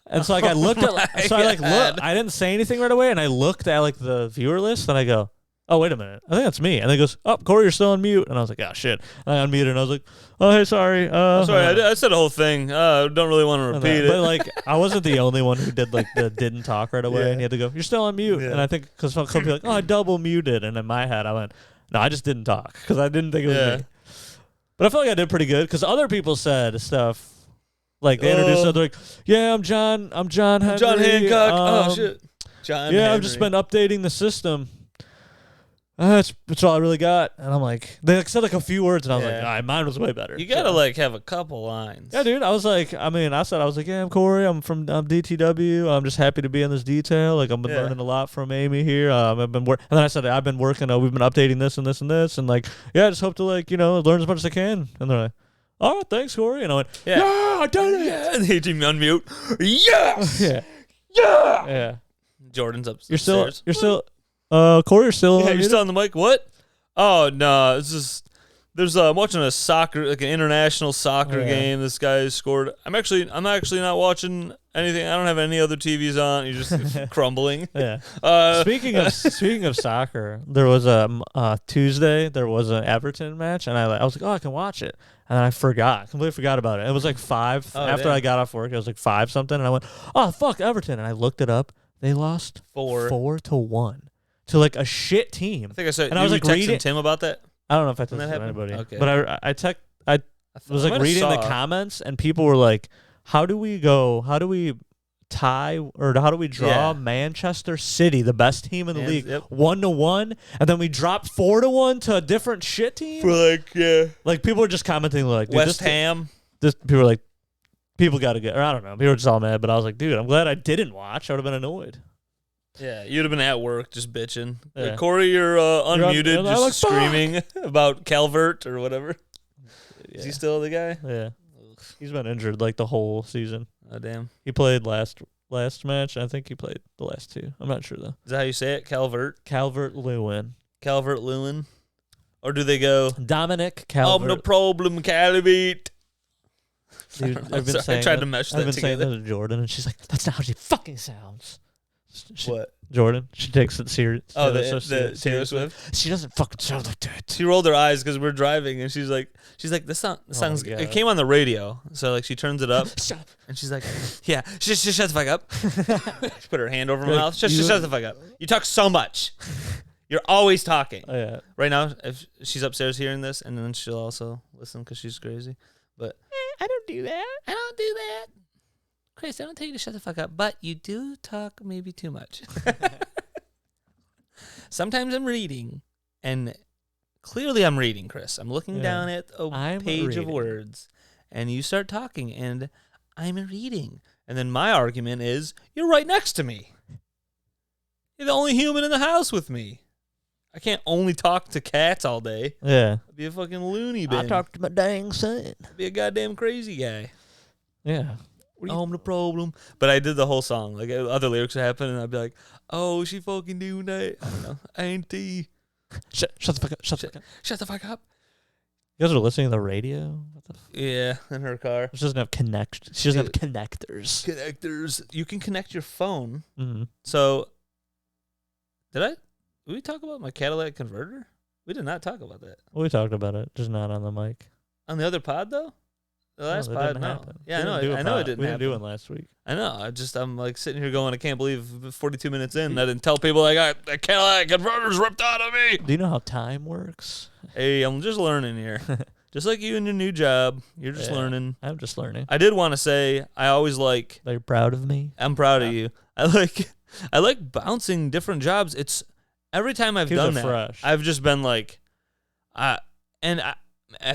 And so like I looked at, I didn't say anything right away, and I looked at like the viewer list, and I go, oh, wait a minute. I think that's me. And then he goes, oh, Corey, you're still on mute. And I was like, oh, shit. And I unmuted, and I was like, oh, hey, sorry. Sorry, I said the whole thing. Don't really want to repeat it. But, like, I wasn't the only one who did, like, didn't talk right away. And he had to go, you're still on mute. And I think, because some people like, oh, I double muted. And in my head, I went, no, I just didn't talk. Because I didn't think it was me. But I felt like I did pretty good. Because other people said stuff. Like, they introduced themselves. They're like, yeah, I'm John Henry. John Hancock. Oh, shit. John Henry. I've just been updating the system. That's all I really got. And I'm like, they said like a few words, and I was like, all right, mine was way better. You gotta like have a couple lines. Yeah, dude. I was like, I was like, yeah, I'm Corey. I'm DTW. I'm just happy to be in this detail. Like, I've been learning a lot from Amy here. I've been and then I said, I've been working. We've been updating this and this and this, and like, yeah, I just hope to like, learn as much as I can. And they're like, all right, thanks, Corey. And I went, yeah, I did it. Yeah. And they did me unmute. Yes. Yeah. Jordan's upstairs. You're still. Corey, you're still. Yeah, you're still on the mic. What? Oh no, it's just I'm watching a soccer, like an international soccer game. This guy scored. I'm actually not watching anything. I don't have any other TVs on. You're just crumbling. Yeah. Speaking of soccer, there was a Tuesday. There was an Everton match, and I was like, oh, I can watch it, and I completely forgot about it. It was like 5 after I got off work. It was like 5 something, and I went, oh fuck, Everton, and I looked it up. They lost 4-1 to like a shit team. I think I said. And I was like texting Tim about that. I don't know if I texted anybody, okay. but I was like reading the comments, and people were like, how do we tie, or how do we draw Manchester City, the best team in the league, 1-1, and then we drop 4-1 to a different shit team? For like people were just commenting like, West Ham. People were like, people got to get, or I don't know, people were just all mad, but I was like, dude, I'm glad I didn't watch. I would have been annoyed. Yeah, you'd have been at work just bitching. Yeah. Corey, you're unmuted, just screaming about Calvert or whatever. Yeah. Is he still the guy? Yeah. He's been injured like the whole season. Oh, damn. He played last match. I think he played the last 2. I'm not sure, though. Is that how you say it? Calvert? Calvert-Lewin. Calvert-Lewin? Or do they go... Dominic Calvert. I'm the problem, Calvert. Dude, I've been saying that to Jordan, and she's like, that's not how she fucking sounds. What? Jordan. She takes it serious. Oh, the Taylor Swift? She doesn't fucking sound like that. She rolled her eyes because we're driving, and she's like, this song's it came on the radio, so like she turns it up, and she's like, yeah, shut the fuck up. She put her hand over her mouth. Shut the fuck up. You talk so much. You're always talking. Oh, yeah. Right now, if she's upstairs hearing this, and then she'll also listen because she's crazy. But I don't do that. I don't do that. Chris, I don't tell you to shut the fuck up, but you do talk maybe too much. Sometimes I'm reading, and clearly I'm reading, Chris. I'm looking down at a page of words, and you start talking, and I'm reading. And then my argument is, you're right next to me. You're the only human in the house with me. I can't only talk to cats all day. Yeah. I'd be a fucking loony bin. I talk to my dang son. I'd be a goddamn crazy guy. Yeah. I'm the problem. But I did the whole song. Like, other lyrics would happen, and I'd be like, oh, she fucking doing that. I don't know. Auntie. Shut the fuck up. Shut the fuck up. You guys are listening to the radio? Yeah, in her car. She doesn't have connectors. Connectors. You can connect your phone. Mm-hmm. So, did we talk about my Cadillac converter? We did not talk about that. We talked about it, just not on the mic. On the other pod, though? The last pod, no. Happen. Yeah, I know it didn't happen. We didn't do it last week. I know. I'm like sitting here going, I can't believe 42 minutes in, I didn't tell people I got the Cadillac converters ripped out of me. Do you know how time works? Hey, I'm just learning here. Just like you in your new job, you're just learning. I'm just learning. I did want to say, I always like... Are you proud of me? I'm proud of you. I like bouncing different jobs. It's every time I've done that, fresh. I've just been like, I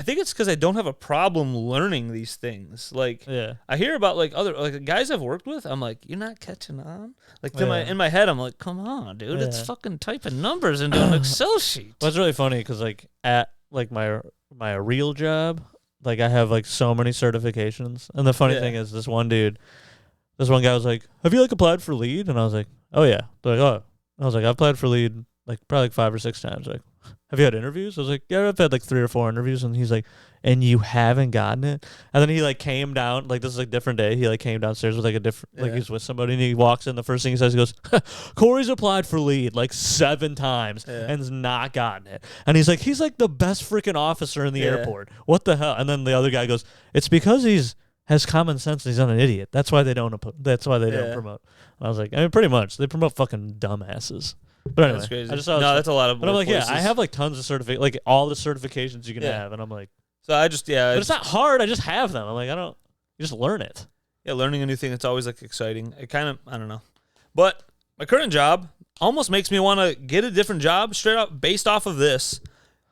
think it's because I don't have a problem learning these things. Like, I hear about like other like guys I've worked with. I'm like, you're not catching on. Like in my head, I'm like, come on, dude, it's fucking typing numbers into an Excel sheet. Well, it's really funny because like at like my real job, like I have like so many certifications, and the funny thing is, this one guy was like, have you like applied for lead? And I was like, oh yeah. They're like, oh. I was like, I've applied for lead like probably like 5 or 6 times. Like, have you had interviews? I was like, yeah, I've had like 3 or 4 interviews. And he's like, and you haven't gotten it? And then he like came down, like this is like a different day. He like came downstairs with like a different, like he's with somebody, and he walks in. The first thing he says, he goes, Corey's applied for lead like 7 times and has not gotten it. And he's like the best freaking officer in the airport. What the hell? And then the other guy goes, it's because has common sense and he's not an idiot. That's why they don't promote. And I was like, I mean, pretty much. They promote fucking dumbasses. But anyway, that's crazy. I just that's a lot of. But I'm like, I have like tons of like all the certifications you can have, and I'm like, so I just but it's not hard. I just have them. I'm like, you just learn it. Yeah, learning a new thing. It's always like exciting. It kind of, I don't know, but my current job almost makes me want to get a different job straight up based off of this.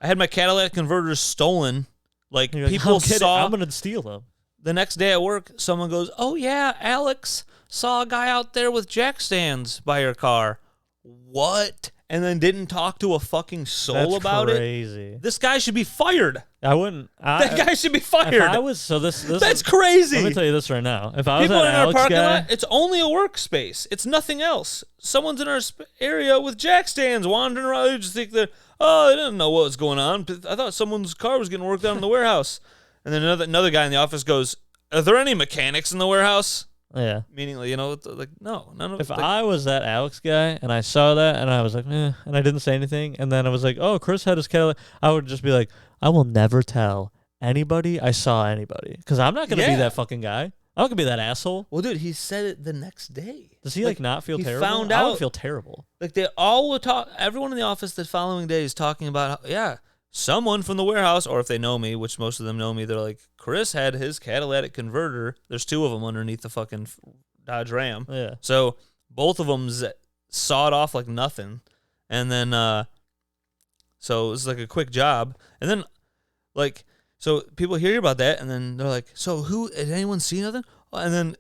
I had my Cadillac converters stolen. Like people saw. I'm gonna steal them. The next day at work, someone goes, "Oh yeah, Alex saw a guy out there with jack stands by your car." What? and then didn't talk to a fucking soul about crazy. it. This guy should be fired. I wouldn't. That guy should be fired. If I was that's crazy. Let me tell you this right now. If I was people that in Alex our parking guy, lot, it's only a workspace. It's nothing else. Someone's in our area with jack stands wandering around. They just think they didn't know what was going on. I thought someone's car was getting worked on in the warehouse. And then another guy in the office goes, "Are there any mechanics in the warehouse?" Yeah. Meaning, like, no, none of. If I was that Alex guy and I saw that and I was like, and I didn't say anything, and then I was like, oh, Chris had his Cadillac, I would just be like, I will never tell anybody I saw anybody, because I'm not gonna be that fucking guy. I'm not gonna be that asshole. Well, dude, he said it the next day. Does he not feel terrible? Found out, I would feel terrible. Like they all would talk. Everyone in the office the following day is talking about someone from the warehouse, or if they know me, which most of them know me, they're like, Chris had his catalytic converter. There's 2 of them underneath the fucking Dodge Ram. Yeah. So both of them sawed off like nothing. And then, so it was like a quick job. And then, like, so people hear about that, and then they're like, so did anyone see nothing? And then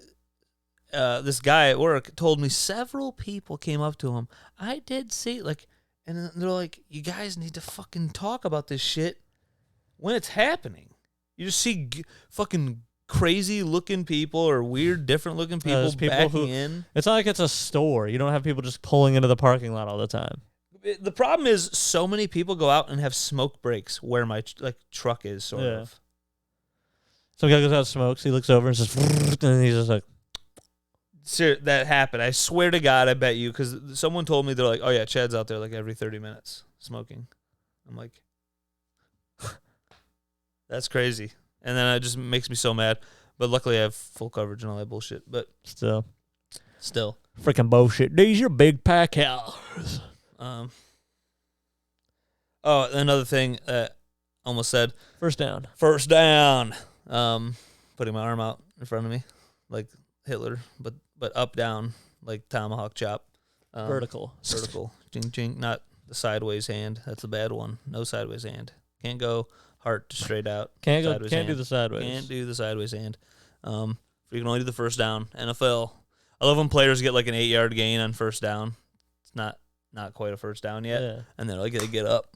this guy at work told me several people came up to him. I did see, like, and they're like, you guys need to fucking talk about this shit when it's happening. You just see fucking crazy-looking people or weird, different-looking people backing in. It's not like it's a store. You don't have people just pulling into the parking lot all the time. The problem is so many people go out and have smoke breaks where my truck is, sort of. Some guy goes out and smokes. He looks over and says, and he's just like, that happened. I swear to God, I bet you, because someone told me, they're like, oh yeah, Chad's out there like every 30 minutes smoking. I'm like, that's crazy. And then it just makes me so mad. But luckily I have full coverage and all that bullshit. But still. Freaking bullshit. These are big pack hours. Oh, another thing that I almost said. First down. Putting my arm out in front of me like Hitler, but up, down, like tomahawk chop. Vertical. Jing, jing. Not the sideways hand. That's a bad one. No sideways hand. Can't go heart straight out. Can't do the sideways. Can't do the sideways hand. You can only do the first down. NFL. I love when players get like an 8-yard gain on first down. It's not quite a first down yet. Yeah. And then like they get up.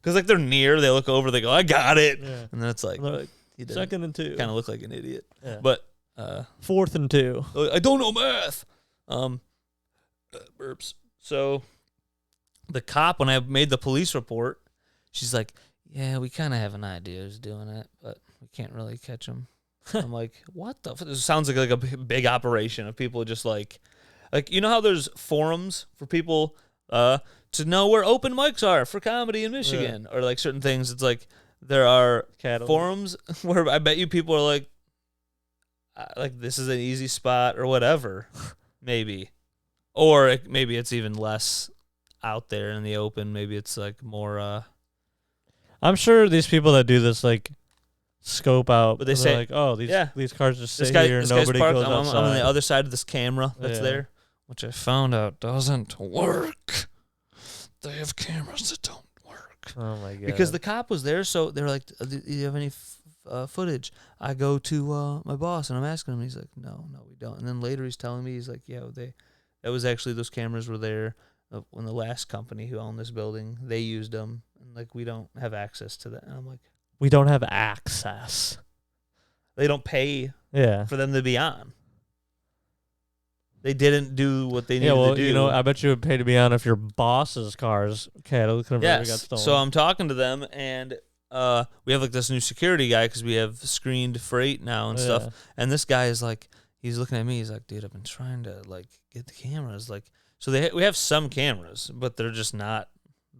Because like they're near, they look over, they go, I got it. Yeah. And then it's like, you 2nd and 2. Kind of look like an idiot. Yeah. But 4th and 2. I don't know math. Burps. So the cop, when I made the police report, she's like, yeah, we kind of have an idea who's doing it, but we can't really catch him. I'm like, what the fuck? This sounds like a big operation of people just like, you know how there's forums for people to know where open mics are for comedy in Michigan, or like certain things. It's like there are forums where I bet you people are like this is an easy spot or whatever, maybe, or maybe it's even less out there in the open. Maybe it's like more. I'm sure these people that do this like scope out, but they say like, oh, these cars just sit here, nobody goes outside. I'm on the other side of this camera that's there, which I found out doesn't work. They have cameras that don't work. Oh my god! Because the cop was there, so they were like, "Do you have any footage?" I go to my boss and I'm asking him. He's like, "No, we don't." And then later he's telling me, he's like, "Yeah, that was actually those cameras were there when the last company who owned this building, they used them, and like we don't have access to that." And I'm like, "We don't have access. They don't pay for them to be on. They didn't do what they needed to do." You know, I bet you would pay to be on if your boss's car's catalytic converter got stolen. So I'm talking to them, and we have like this new security guy because we have screened freight now and stuff. And this guy is like, he's looking at me. He's like, "Dude, I've been trying to like get the cameras. Like, so we have some cameras, but they're just not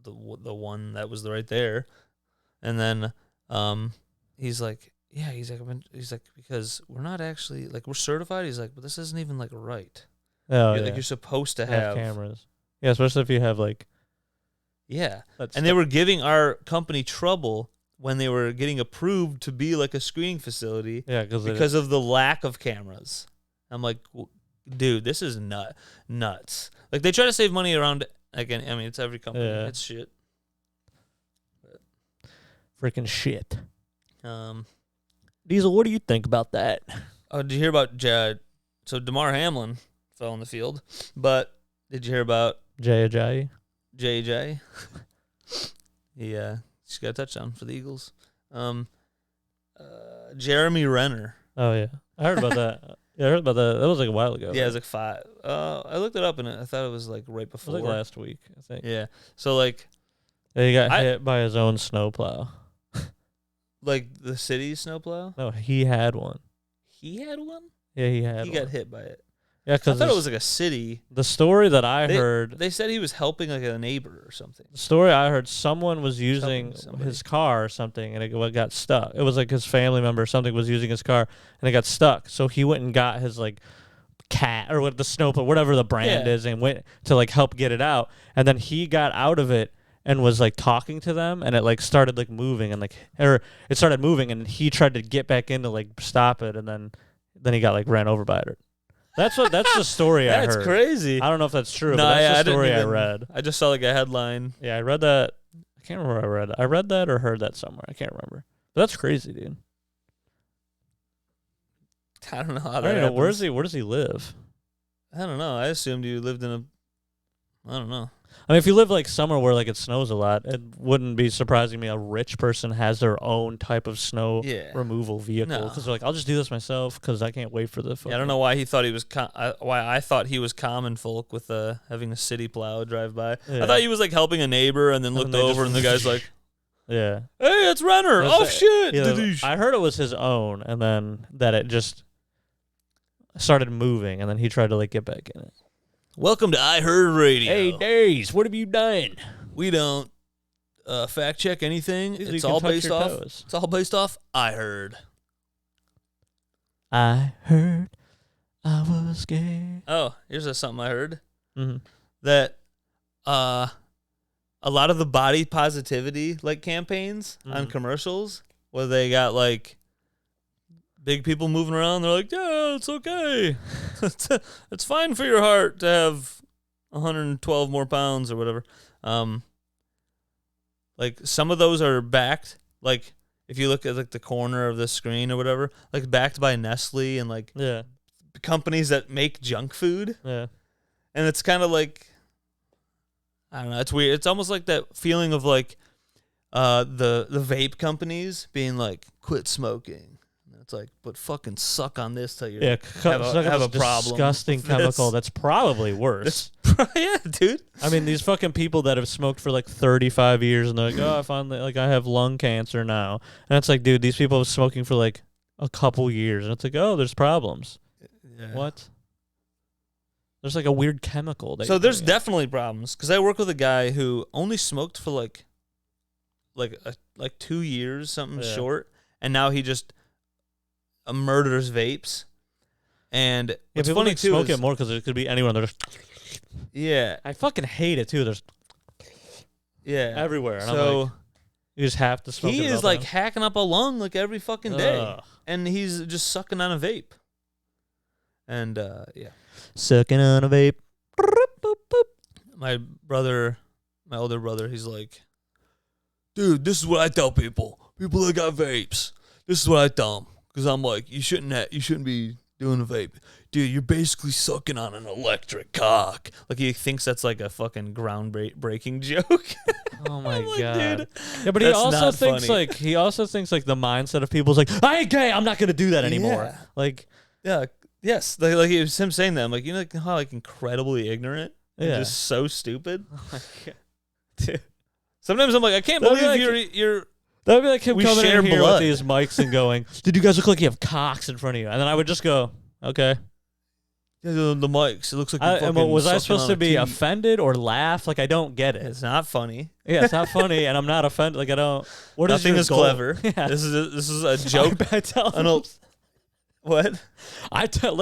the one that was right there." And then he's like, "Yeah," he's like, "Because we're not actually like we're certified." He's like, "But this isn't even like right." Like you're supposed to have cameras. Yeah, especially if you have like. Yeah, and they were giving our company trouble when they were getting approved to be like a screening facility. Yeah, because of the lack of cameras. I'm like, dude, this is nuts. Like they try to save money around. Again, I mean, it's every company. Yeah. It's shit. Freaking shit. Diesel, what do you think about that? Oh, did you hear about so Damar Hamlin fell on the field, but did you hear about Jay Ajayi? JJ. She got a touchdown for the Eagles. Jeremy Renner. Oh yeah, I heard about that. Yeah, I heard about that. That was like a while ago. Yeah, it was like 5. I looked it up and I thought it was like right before. It was like last week, I think. Yeah. So like, yeah, he got hit by his own snowplow. Like the city's snowplow? No, he had one. He had one? Yeah, he had. He got hit by it. Yeah, because I thought it was like a city. The story that I heard, they said he was helping like a neighbor or something. The story I heard, someone was using his car or something, and it got stuck. It was like his family member or something was using his car, and it got stuck. So he went and got his like cat or what the snowplow, whatever the brand is, and went to like help get it out. And then he got out of it and was like talking to them, and it like started like moving, and like it started moving, and he tried to get back in to like stop it, and then he got like ran over by it. That's the story I heard. That's crazy. I don't know if that's true, but that's the story I read. I just saw like a headline. Yeah, I read that. I can't remember where I read it. I read that or heard that somewhere. I can't remember. But that's crazy, dude. I don't know how that happens. Where does he live? I don't know. I assumed you lived in I don't know. I mean, if you live like somewhere where like it snows a lot, it wouldn't be surprising me a rich person has their own type of snow removal vehicle because they're like, I'll just do this myself because I can't wait for the. I don't know why he thought he was. Why I thought he was common folk with having a city plow drive by. Yeah. I thought he was like helping a neighbor and then looked over and the guy's like, "Yeah, hey, it's Renner. Oh shit!" Yeah, I heard it was his own, and then that it just started moving, and then he tried to like get back in it. Welcome to I Heard Radio. Hey, Days, what have you done? We don't fact check anything. It's all based off. It's all based off I heard. I heard I was scared. Oh, here's something I heard. Mm-hmm. That a lot of the body positivity like campaigns on commercials where they got like big people moving around, they're like, yeah, it's okay. It's fine for your heart to have 112 more pounds or whatever. Like some of those are backed. Like if you look at like the corner of the screen or whatever, like backed by Nestle and like companies that make junk food. Yeah. And it's kind of like, I don't know, it's weird. It's almost like that feeling of like the vape companies being like, quit smoking. It's like, but fucking suck on this till you have a problem. Disgusting chemical that's probably worse. Yeah, dude. I mean, these fucking people that have smoked for like 35 years and they're like, oh, I finally I have lung cancer now, and it's like, dude, these people have smoking for like a couple years, and it's like, oh, there's problems. Yeah. What? There's like a weird chemical. So there's definitely problems because I work with a guy who only smoked for like 2 years, something short, and now he just murders vapes. And what's funny too smoke it more because it could be anyone. They're just I fucking hate it too. There's everywhere. And so I'm like, you just have to smoke. He is like hacking up a lung like every fucking day, and he's just sucking on a vape. And sucking on a vape. My older brother, he's like, dude, this is what I tell people that got vapes. This is what I tell them. Because I'm like, you shouldn't be doing a vape. Dude, you're basically sucking on an electric cock. Like, he thinks that's like a fucking groundbreaking joke. Oh my God. Dude, yeah, but he also thinks like the mindset of people is like, I ain't gay, I'm not going to do that anymore. Yeah. Like, yeah, yes. Like it was him saying that. I'm like, you know how like incredibly ignorant and just so stupid? Oh my God. Dude. Sometimes I'm like, I can't believe you're that would be like him coming in here blood with these mics and going, dude, you guys look like you have cocks in front of you. And then I would just go, okay. Yeah, the mics. It looks like was I supposed to be offended or laugh? Like, I don't get it. It's not funny. Yeah, it's not funny, and I'm not offended. Like, I don't. Nothing is clever. Yeah. This is a joke. I tell him. What? I tell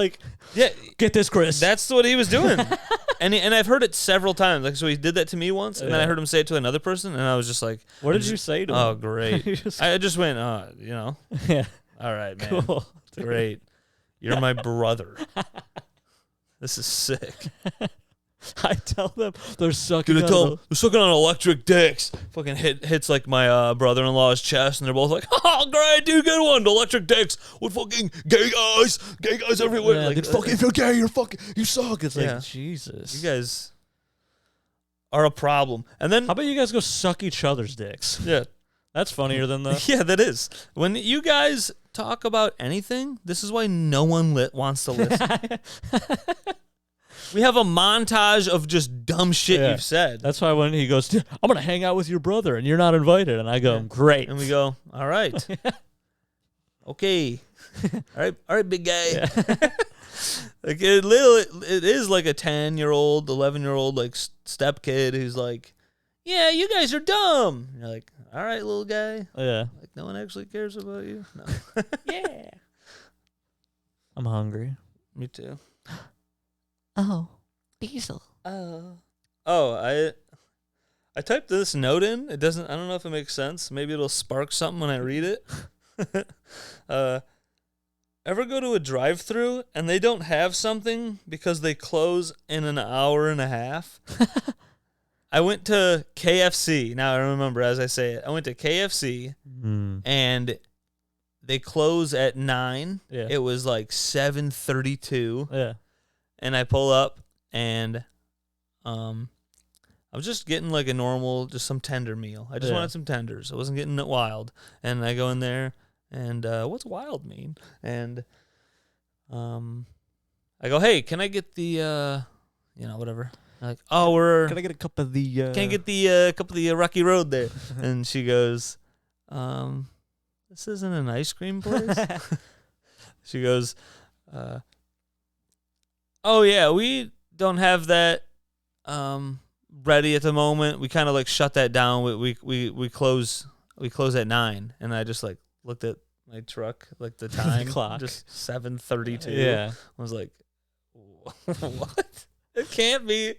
get this, Chris. That's what he was doing, and I've heard it several times. Like, so he did that to me once, and then I heard him say it to another person, and I was just like, "What did you say to him?" Oh, great! I just went, yeah. All right, man. Cool. Great. You're my brother. This is sick. I tell them they're sucking. Dude, they're sucking on electric dicks. Fucking hits like my brother-in-law's chest, and they're both like, "Oh, great, dude, good one." Electric dicks with fucking gay guys everywhere. Yeah, like, dude, fucking, if you're gay, you suck. It's like, Jesus, you guys. are a problem. And then how about you guys go suck each other's dicks? Yeah. That's funnier than the... Yeah, that is. When you guys talk about anything, this is why no one wants to listen. We have a montage of just dumb shit you've said. That's why when he goes, I'm going to hang out with your brother and you're not invited. And I go, great. And we go, all right. Okay. All right, big guy. Yeah. Like it is like a 10-year-old, 11-year-old like step kid who's like, yeah, you guys are dumb. And you're like, all right, little guy. Yeah. Like no one actually cares about you. No. Yeah. I'm hungry. Me too. Oh, Diesel. I typed this note in. It doesn't. I don't know if it makes sense. Maybe it'll spark something when I read it. Ever go to a drive-thru and they don't have something because they close in an hour and a half? I went to KFC. Now I remember as I say it. I went to KFC and they close at 9. Yeah. It was like 7:32. Yeah. And I pull up and I was just getting like a normal, just some tender meal. I just wanted some tenders. I wasn't getting it wild. And I go in there and what's wild mean? And I go, hey, can I get the whatever? Like, oh, can I get a cup of the can I get the cup of the Rocky Road there? And she goes, this isn't an ice cream place. She goes, oh yeah, we don't have that ready at the moment. We kind of like shut that down. We close at 9, and I just like looked at my truck, like the time clock, just 7:32. Yeah, I was like, what? It can't be.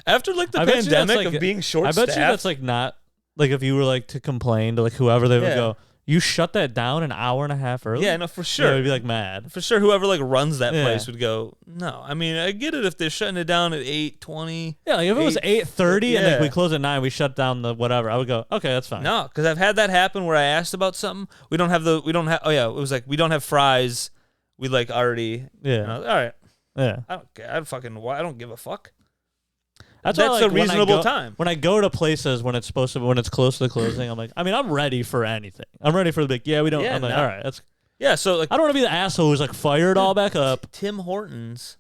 After like the pandemic of being short-staffed. I bet you that's like not like if you were like to complain to like whoever, they would go, you shut that down an hour and a half early? Yeah, no, for sure. They would be like mad. For sure, whoever like runs that place would go, no. I mean, I get it if they're shutting it down at 8:20. Yeah, like if it was 8:30 and like we close at 9, we shut down the whatever. I would go, okay, that's fine. No, because I've had that happen where I asked about something. We don't have. Oh yeah, it was like we don't have fries. We like already. Yeah. All right. Yeah. I don't care. I don't give a fuck. That's a reasonable time. When I go to places when it's close to the closing, I'm like, I mean, I'm ready for anything. I'm ready for the big. Yeah, we don't. Yeah, I'm like, all right, that's. Yeah, so like, I don't want to be the asshole who's like fired all back up. Tim Hortons.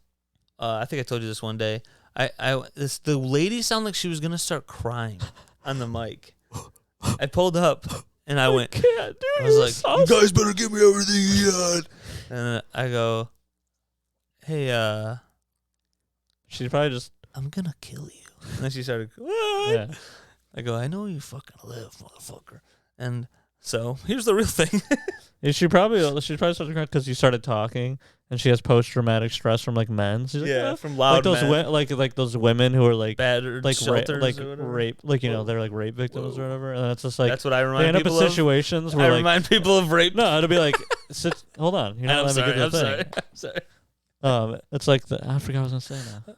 I think I told you this one day. The lady sounded like she was gonna start crying on the mic. I pulled up and I went. Can't do I was like, you guys better give me everything you got. And I go, hey, she's probably just. I'm gonna kill you. And then she started, what? Yeah. I go, I know you fucking live, motherfucker. And so here's the real thing. She probably started crying because you started talking, and she has post-traumatic stress from like men. She's like, from loud like those men. like those women who are like battered, like rape, like they're like rape victims or whatever. And it's just like that's what I remind they end up people in situations where I remind people of rape. No, it'll be like, hold on, you're not letting me get the thing. I'm sorry. It's like I forgot what I was gonna say now.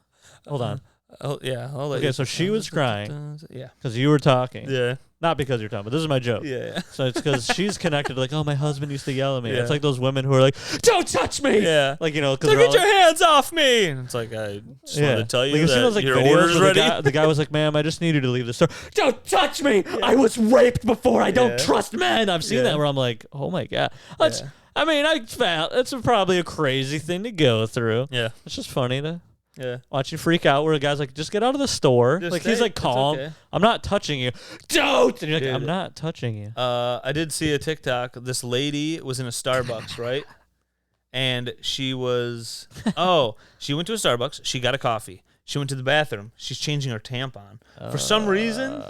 Hold on. Oh yeah. Okay, so she was crying. Yeah. Because you were talking. Yeah. Not because you're talking, but this is my joke. Yeah. So it's because she's connected. Like, oh, my husband used to yell at me. Yeah. It's like those women who are like, "Don't touch me!" Yeah. Like because get your hands off me. And it's like I just wanted to tell you that your order's ready. The guy was like, "Ma'am, I just need you to leave the store." Don't touch me! Yeah. I was raped before. I don't trust men. I've seen that where I'm like, oh my god. I mean, it's probably a crazy thing to go through. Yeah. It's just funny to. Yeah. Watch you freak out where a guy's like, just get out of the store. Just like stay. He's like calm. Okay. I'm not touching you. Don't! And you're like, I'm not touching you. I did see a TikTok. This lady was in a Starbucks, right? And she was she went to a Starbucks, she got a coffee. She went to the bathroom. She's changing her tampon. For some reason,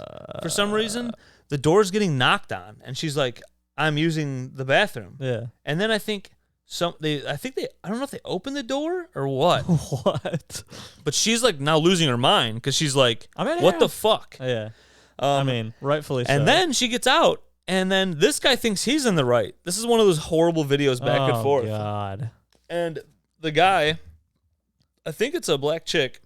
the door's getting knocked on and she's like, I'm using the bathroom. Yeah. And then I think I don't know if they opened the door or what. What? But she's like now losing her mind because she's like, what the fuck? Yeah. I mean, rightfully so. And then she gets out, and then this guy thinks he's in the right. This is one of those horrible videos back and forth. Oh, God. And the guy, I think it's a black chick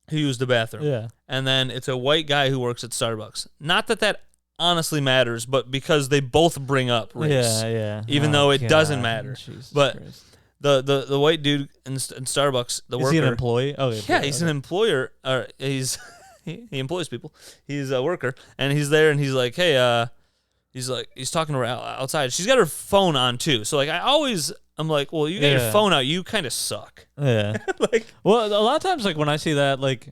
who used the bathroom. Yeah. And then it's a white guy who works at Starbucks. Not that honestly matters, but because they both bring up race. Yeah. Even though it doesn't matter. Jesus but Christ. the white dude in Starbucks, the worker. Is he an employee? Oh, yeah, he's an employer. He employs people. He's a worker, and he's there, and he's like, hey, he's talking to her outside. She's got her phone on too. So like, I'm like, well, you got your phone out. You kind of suck. Yeah. Like, well, a lot of times, like when I see that, like,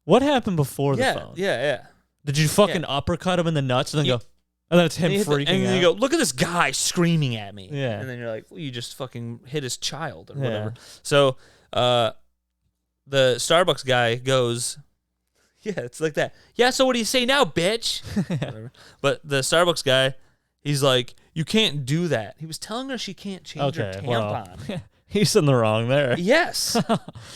what happened before the phone? Yeah. Did you fucking uppercut him in the nuts and then go? And then it's him freaking out. And then you go, look at this guy screaming at me. Yeah. And then you're like, well, you just fucking hit his child or whatever. So the Starbucks guy goes, yeah, it's like that. Yeah, so what do you say now, bitch? Whatever. But the Starbucks guy, he's like, you can't do that. He was telling her she can't change her tampon. Well, he's in the wrong there. Yes.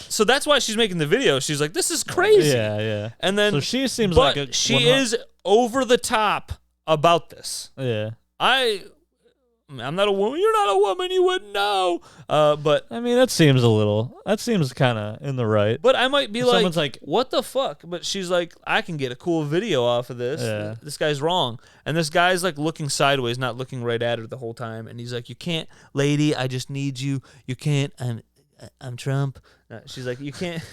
So that's why she's making the video. She's like, this is crazy. Yeah. And then, so she seems like she is over the top about this. Yeah. I'm not a woman. You're not a woman. You wouldn't know. But I mean, that seems kind of in the right. But I might be someone's like, what the fuck? But she's like, I can get a cool video off of this. Yeah. This guy's wrong. And this guy's like looking sideways, not looking right at her the whole time. And he's like, you can't, lady, I just need you. You can't, I'm Trump. She's like, you can't.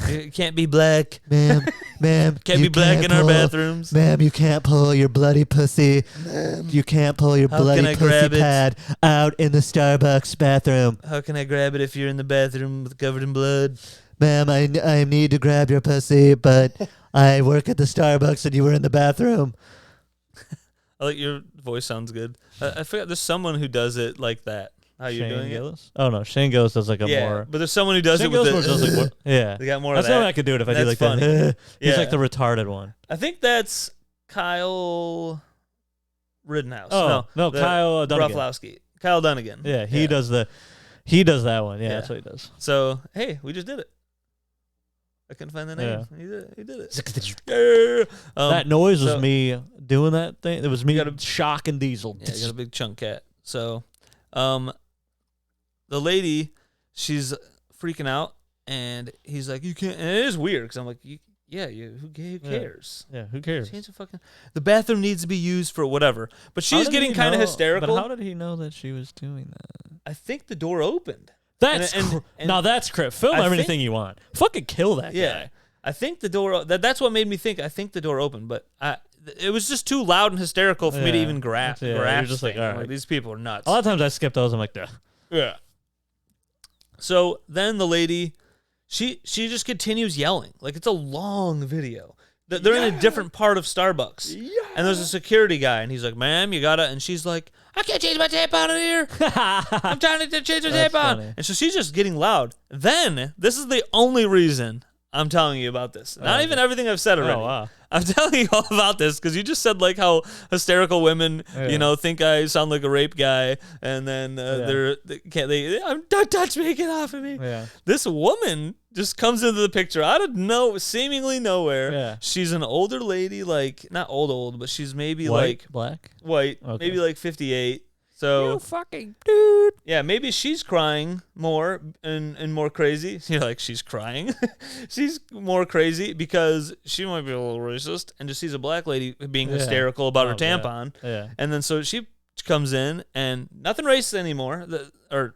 You can't be black, ma'am. Can't be black in our bathrooms, ma'am. You can't pull your bloody pussy. You can't pull your bloody pussy pad out in the Starbucks bathroom. How can I grab it if you're in the bathroom covered in blood, ma'am? I need to grab your pussy, but I work at the Starbucks and you were in the bathroom. I like your voice sounds good. I forgot there's someone who does it like that. How you doing Gillis? It? Oh no, Shane Gillis does like a more. But there's someone who does Shane it with Gillis the. Does like yeah, they got more. That's of that. how I could do it if I do like funny. that. He's like the retarded one. I think that's Kyle Rittenhouse. Oh no, Kyle Dunnigan. Broflovski. Kyle Dunnigan. Yeah, he does that one. Yeah, that's what he does. So hey, we just did it. I couldn't find the name. Yeah. He did it. That noise was me doing that thing. It was me shocking Diesel. Yeah, you got a big chunk cat. So, the lady, she's freaking out, and he's like, "You can't." And it is weird because I'm like, who cares? Yeah, who cares? The bathroom needs to be used for whatever. But she's getting kind of hysterical. But how did he know that she was doing that? I think the door opened. Now that's crap. Film everything you want. Fucking kill that guy. I think the door. That's what made me think. I think the door opened, but it was just too loud and hysterical for me to even grasp. You're just like, all right, these people are nuts. A lot of times I skip those. I'm like, duh. Yeah. So then the lady, she just continues yelling. Like, it's a long video. They're in a different part of Starbucks. Yeah. And there's a security guy, and he's like, ma'am, you gotta... And she's like, I can't change my tampon in here. I'm trying to change my tampon. Funny. And so she's just getting loud. Then, this is the only reason I'm telling you about this. Not even everything I've said already. Oh, wow. I'm telling you all about this because you just said like how hysterical women, think I sound like a rape guy, and then don't touch me, get off of me. Yeah. This woman just comes into the picture out of seemingly nowhere. Yeah. She's an older lady, like not old, but she's maybe white, black, white, maybe like 58. So you fucking dude. Yeah, maybe she's crying more and more crazy. You're like, she's crying. She's more crazy because she might be a little racist and just sees a black lady being hysterical about her tampon. Yeah. And then so she comes in and nothing racist anymore,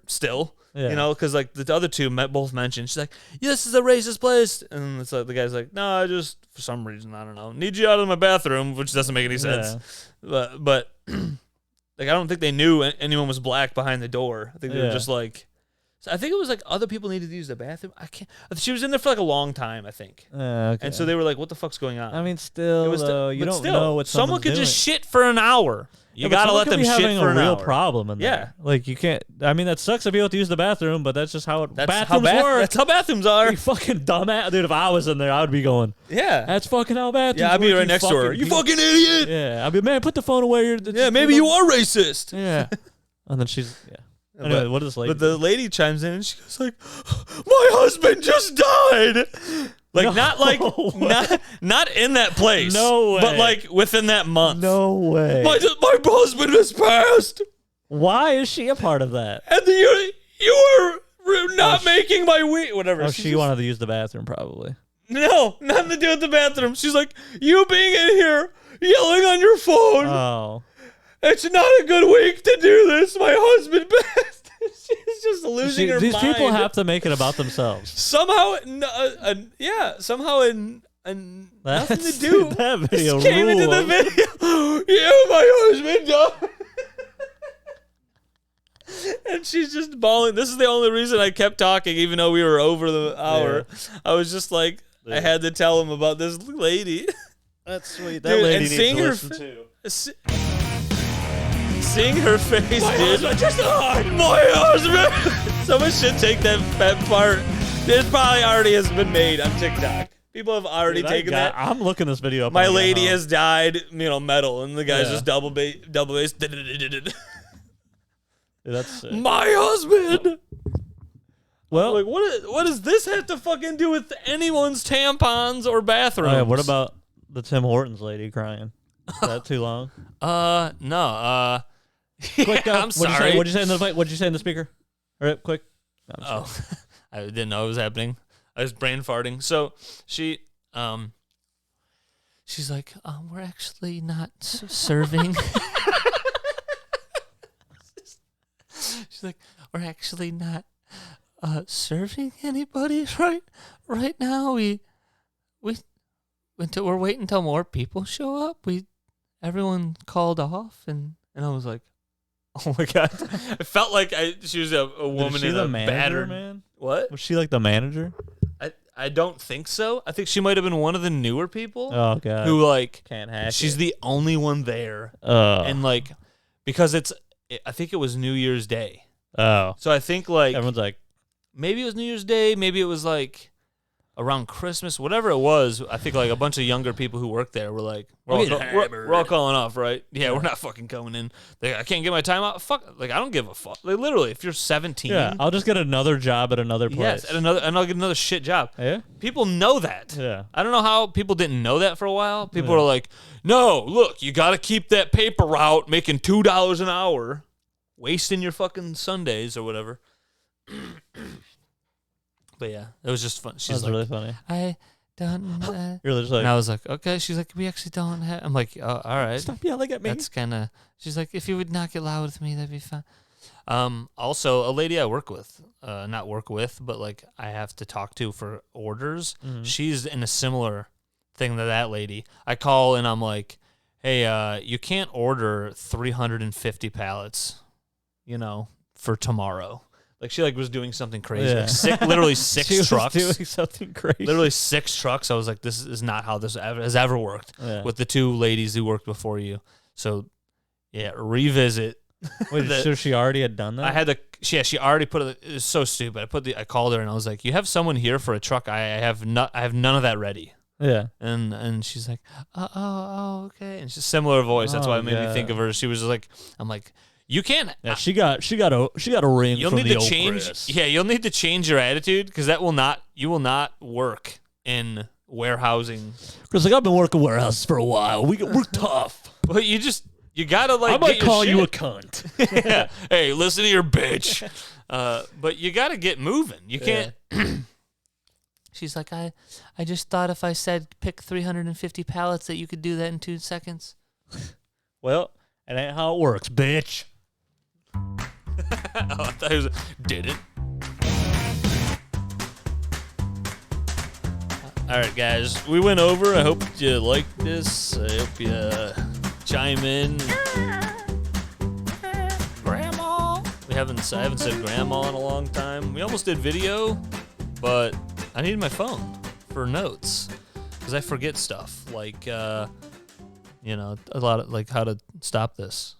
still. Yeah. Because like the other two both mentioned, she's like, this is a racist place. And it's like the guy's like, no, I just, for some reason, I don't know, need you out of my bathroom, which doesn't make any sense. Yeah. But like, I don't think they knew anyone was black behind the door. I think they were just like, so I think it was like other people needed to use the bathroom. I can't. She was in there for like a long time, I think. Okay. And so they were like, what the fuck's going on? I mean, though, you don't know what someone could doing. Just shit for an hour. You gotta let them shit for an hour. Real problem in there. Yeah, like you can't. I mean, that sucks if you have to use the bathroom, but that's just how bathrooms work. That's how bathrooms are. You fucking dumbass, dude. If I was in there, I would be going. Yeah, that's fucking how bathrooms. Yeah, I'd be right next to her. You fucking idiot. Yeah, I'd be, man, put the phone away. Maybe you are racist. Yeah, and then she's Anyway, what is this lady? But the lady chimes in and she goes like, "My husband just died." Like not in that place. No way. But like within that month. No way. My husband has passed. Why is she a part of that? And you were not making my week. Whatever. Oh, she wanted to use the bathroom probably. No, nothing to do with the bathroom. She's like, you being in here yelling on your phone. Oh. It's not a good week to do this. My husband passed. She's just losing her these mind. These people have to make it about themselves. Somehow, somehow nothing to do. That video just came into the video. Yeah, my husband died. And she's just bawling. This is the only reason I kept talking, even though we were over the hour. Yeah. I was just like, I had to tell him about this lady. That's sweet. That lady needs to listen too. Seeing her face, my husband. Someone should take that part. This probably already has been made on TikTok. People have already taken that. I'm looking this video up. My lady has died, metal, and the guy's just double bass. That's sick. My husband. Well, like, what does this have to fucking do with anyone's tampons or bathrooms? Oh, yeah, what about the Tim Hortons lady crying? Is that too long? No. Quick, I'm sorry. What'd you say in the fight? What'd you say in the speaker? All right, quick. No, I didn't know it was happening. I was brain farting. So she's like, we're actually not serving. She's like, we're actually not serving anybody right now. We're waiting until more people show up. Everyone called off, and I was like, oh my god! I felt like she was a woman in a battered man. What? Was she like the manager? I don't think so. I think she might have been one of the newer people. Oh god! Who like can't hack? She's the only one there. And like because I think it was New Year's Day. Oh, so I think like everyone's like, maybe it was New Year's Day, maybe it was like around Christmas, whatever it was. I think like a bunch of younger people who worked there were like, we're all calling off, right? Yeah, we're not fucking coming in. I can't get my time out. Fuck, like I don't give a fuck. Like literally, if you're 17, I'll just get another job at another place. Yes, and I'll get another shit job. Yeah, people know that. Yeah, I don't know how people didn't know that for a while. People are like, no, look, you got to keep that paper route, making $2 an hour, wasting your fucking Sundays or whatever. But yeah, it was just fun. She's like, really funny. I don't. You're just like, and I was like, okay. She's like, we actually don't have. I'm like, all right. Stop yelling at me. That's kind of. She's like, if you would not get loud with me, that'd be fine. Also, a lady I work with, not work with, but like I have to talk to for orders. Mm-hmm. She's in a similar thing to that lady. I call and I'm like, hey, you can't order 350 pallets, for tomorrow. Like she was doing something crazy. Yeah. Like literally six she trucks. Was doing something crazy. Literally 6 trucks. I was like, this is not how this has ever worked with the 2 ladies who worked before you. So, yeah, revisit. Wait, so she already had done that? I had to. She already put it. It was so stupid. I called her and I was like, you have someone here for a truck. I have none of that ready. Yeah. And she's like, oh, okay. And she's similar voice. That's why it made me think of her. She was like, I'm like, you can't. Yeah, she got a ring. You'll from need the to change. Chris. Yeah, you'll need to change your attitude because you will not work in warehousing. Because I've been working warehouses for a while. We're tough. But you gotta I might call you a cunt. Yeah. Hey, listen to your bitch. But you gotta get moving. You can't. She's like, I just thought if I said pick 350 pallets that you could do that in 2 seconds. Well, it ain't how it works, bitch. I thought he did it. All right, guys, we went over. I hope you liked this. I hope you chime in. Grandma. I haven't said grandma in a long time. We almost did video, but I needed my phone for notes because I forget stuff like a lot of like how to stop this.